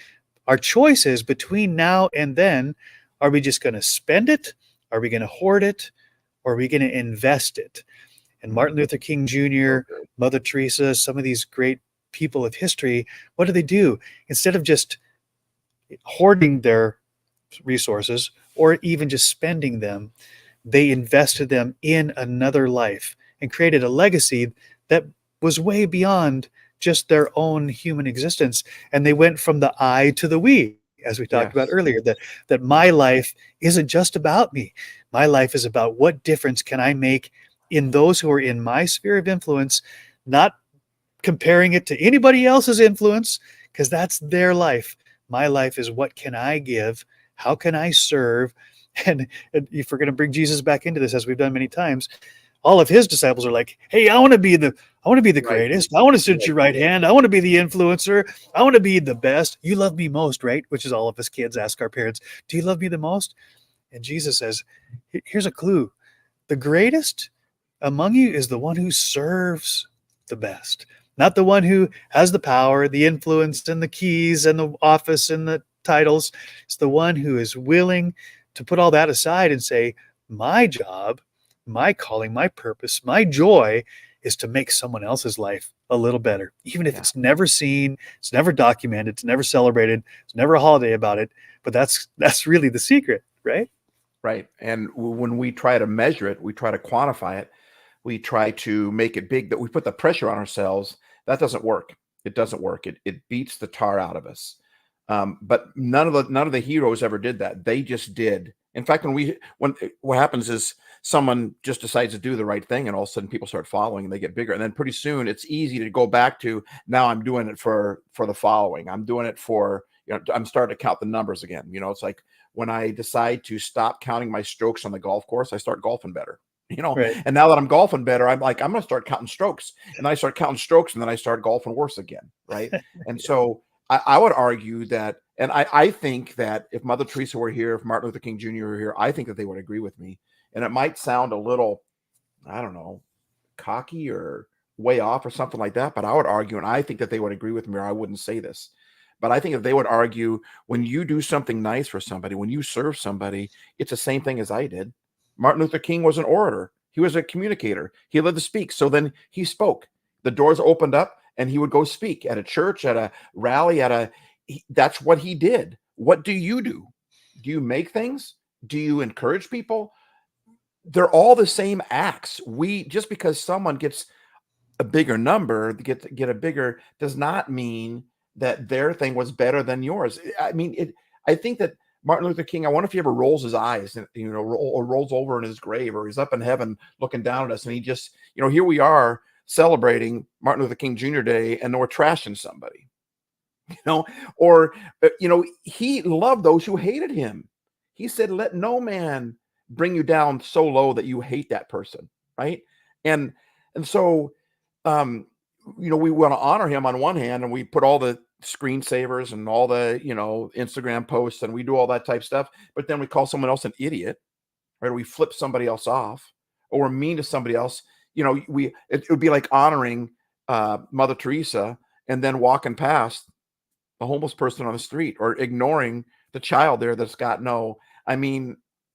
Our choice is between now and then, are we just going to spend it? Are we going to hoard it? Or are we going to invest it? And Martin Luther King Jr., Mother Teresa, some of these great people of history, what do? Instead of just hoarding their resources or even just spending them, they invested them in another life and created a legacy that was way beyond just their own human existence. And they went from the I to the we, as we talked about earlier, that my life isn't just about me. My life is about what difference can I make in those who are in my sphere of influence, not comparing it to anybody else's influence, because that's their life. My life is what can I give? How can I serve? And if we're going to bring Jesus back into this, as we've done many times, all of his disciples are like, hey, I want to be the greatest. I want to sit at your right hand. I want to be the influencer. I want to be the best. You love me most, right? Which is all of us kids ask our parents, do you love me the most? And Jesus says, here's a clue. The greatest among you is the one who serves the best, not the one who has the power, the influence, and the keys, and the office, and the titles. It's the one who is willing to put all that aside and say, my job, my calling, my purpose, my joy is to make someone else's life a little better, even if it's never seen, it's never documented, it's never celebrated, it's never a holiday about it. But that's really the secret, right? Right. And when we try to measure it, we try to quantify it, we try to make it big, that we put the pressure on ourselves. That doesn't work. It doesn't work. It beats the tar out of us. But none of the heroes ever did that. They just did. In fact, when what happens is someone just decides to do the right thing, and all of a sudden people start following, and they get bigger. And then pretty soon it's easy to go back to, now I'm doing it for the following. I'm doing it for, I'm starting to count the numbers again. It's like when I decide to stop counting my strokes on the golf course, I start golfing better. Right. And now that I'm golfing better, I'm like, I'm going to start counting strokes, and then I start counting strokes, and then I start golfing worse again. Right. And so I would argue that, and I think that if Mother Teresa were here, if Martin Luther King Jr. were here, I think that they would agree with me. And it might sound a little, I don't know, cocky or way off or something like that, but I would argue, and I think that they would agree with me, or I wouldn't say this. But I think if they would argue, when you do something nice for somebody, when you serve somebody, it's the same thing as I did. Martin Luther King was an orator. He was a communicator. He lived to speak. So then he spoke. The doors opened up and he would go speak at a church, at a rally, that's what he did. What do you do? Do you make things? Do you encourage people? They're all the same acts. Just because someone gets a bigger number, get a bigger, does not mean that their thing was better than yours. I mean, I think that Martin Luther King, I wonder if he ever rolls his eyes and, or rolls over in his grave, or he's up in heaven looking down at us, and he just, here we are celebrating Martin Luther King Jr. Day, and we're trashing somebody, or he loved those who hated him. He said, let no man bring you down so low that you hate that person, right? And so we want to honor him on one hand, and we put all the screensavers and all the Instagram posts, and we do all that type stuff, but then we call someone else an idiot, right? Or we flip somebody else off, or we're mean to somebody else. It would be like honoring Mother Teresa and then walking past the homeless person on the street, or ignoring the child there that's got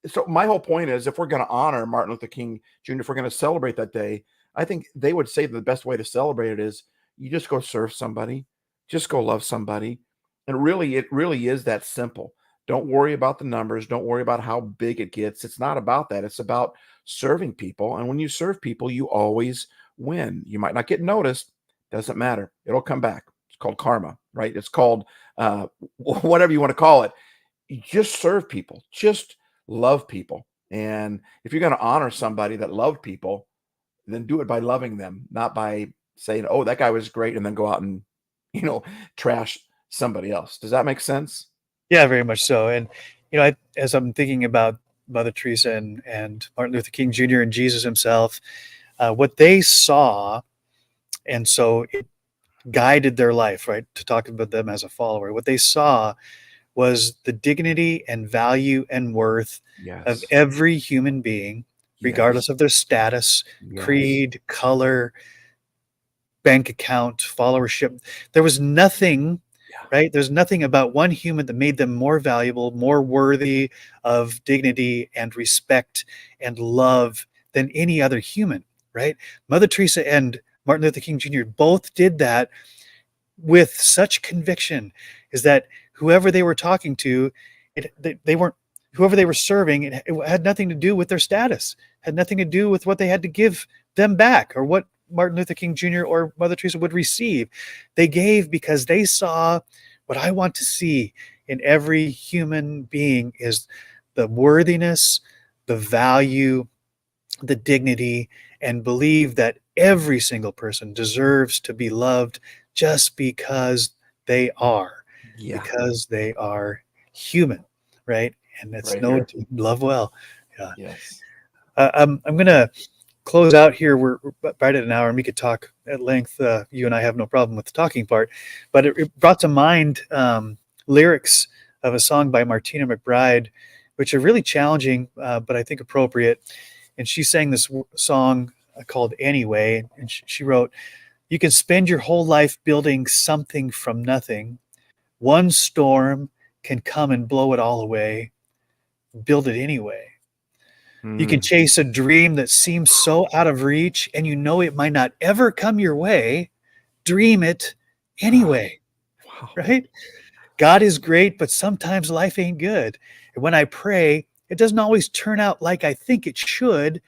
so my whole point is, if we're going to honor Martin Luther King Jr., if we're going to celebrate that day, I think they would say the best way to celebrate it is you just go serve somebody, just go love somebody. And it really is that simple. Don't worry about the numbers. Don't worry about how big it gets. It's not about that. It's about serving people. And when you serve people, you always win. You might not get noticed. Doesn't matter. It'll come back. It's called karma, right? It's called whatever you want to call it. You just serve people. Just love people. And if you're going to honor somebody that loved people, then do it by loving them, not by saying, oh, that guy was great, and then go out and, trash somebody else. Does that make sense? Yeah, very much so. And, as I'm thinking about Mother Teresa and Martin Luther King Jr. and Jesus himself, what they saw, and so it guided their life, right, to talk about them as a follower. What they saw was the dignity and value and worth of every human being, regardless of their status, creed, color, bank account, followership. There was nothing, right? There's nothing about one human that made them more valuable, more worthy of dignity and respect and love than any other human, right? Mother Teresa and Martin Luther King Jr. both did that with such conviction, is that whoever they were talking to, whoever they were serving, it had nothing to do with their status, had nothing to do with what they had to give them back, or what Martin Luther King Jr. or Mother Teresa would receive. They gave because they saw what I want to see in every human being is the worthiness, the value, the dignity, and believe that every single person deserves to be loved just because they are, because they are human, right? And that's love well. Yeah. Yes. I'm going to close out here. We're right at an hour, and we could talk at length. You and I have no problem with the talking part, but it brought to mind lyrics of a song by Martina McBride, which are really challenging, but I think appropriate. And she sang this song called Anyway, and she wrote, "You can spend your whole life building something from nothing. One storm can come and blow it all away. Build it anyway. You can chase a dream that seems so out of reach, and it might not ever come your way. Dream it anyway." Wow. Right? God is great, but sometimes life ain't good. And when I pray, it doesn't always turn out like I think it should,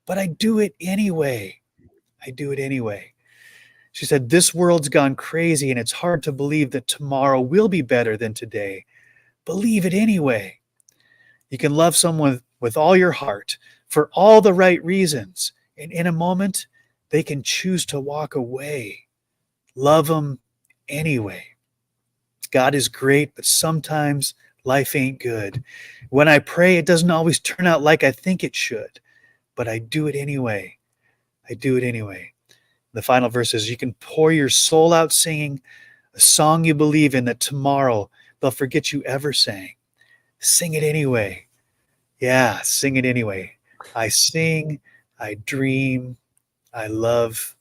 but I do it anyway. I do it anyway. She said, "This world's gone crazy, and it's hard to believe that tomorrow will be better than today. Believe it anyway. You can love someone with all your heart for all the right reasons, and in a moment, they can choose to walk away. Love them anyway. God is great, but sometimes life ain't good. When I pray, it doesn't always turn out like I think it should, but I do it anyway. I do it anyway." The final verse is, "You can pour your soul out singing a song you believe in that tomorrow they'll forget you ever sang. Sing it anyway. Yeah, sing it anyway. I sing, I dream, I love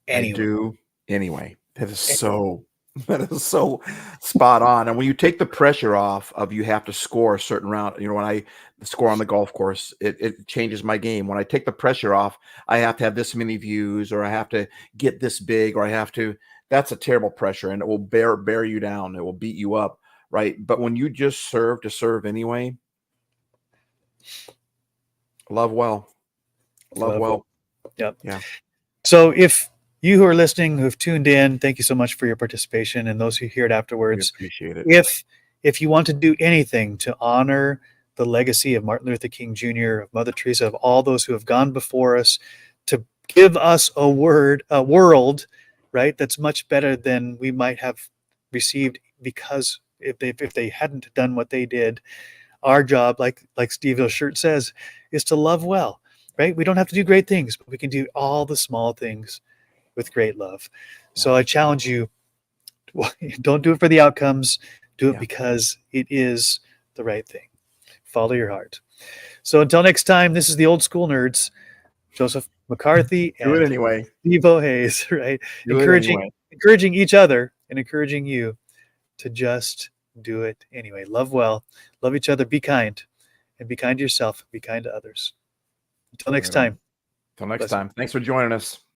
anyway." I do anyway. That is so That is so spot on. And when you take the pressure off of you have to score a certain round, when I score on the golf course, it changes my game. When I take the pressure off, I have to have this many views, or I have to get this big, or I have to. That's a terrible pressure, and it will bear you down. It will beat you up, right? But when you just serve to serve anyway, love well, love well. Yep. Yeah. So if you who are listening, who have tuned in, thank you so much for your participation, and those who hear it We afterwards. appreciate it. If you want to do anything to honor the legacy of Martin Luther King Jr., of Mother Teresa, of all those who have gone before us, to give us a world, right, that's much better than we might have received, because if they hadn't done what they did, our job, like Stevo's shirt says, is to love well, right? We don't have to do great things, but we can do all the small things with great love. So I challenge you, don't do it for the outcomes, do it because it is the right thing. Follow your heart. So until next time, this is the Old School Nerds, Joseph McCarthy Do it and anyway. Stevo Hayes, right? Do it anyway. Encouraging each other and encouraging you to just do it anyway. Love well, love each other, be kind, and be kind to yourself, be kind to others. Until next time. Until next time. Thanks for joining us.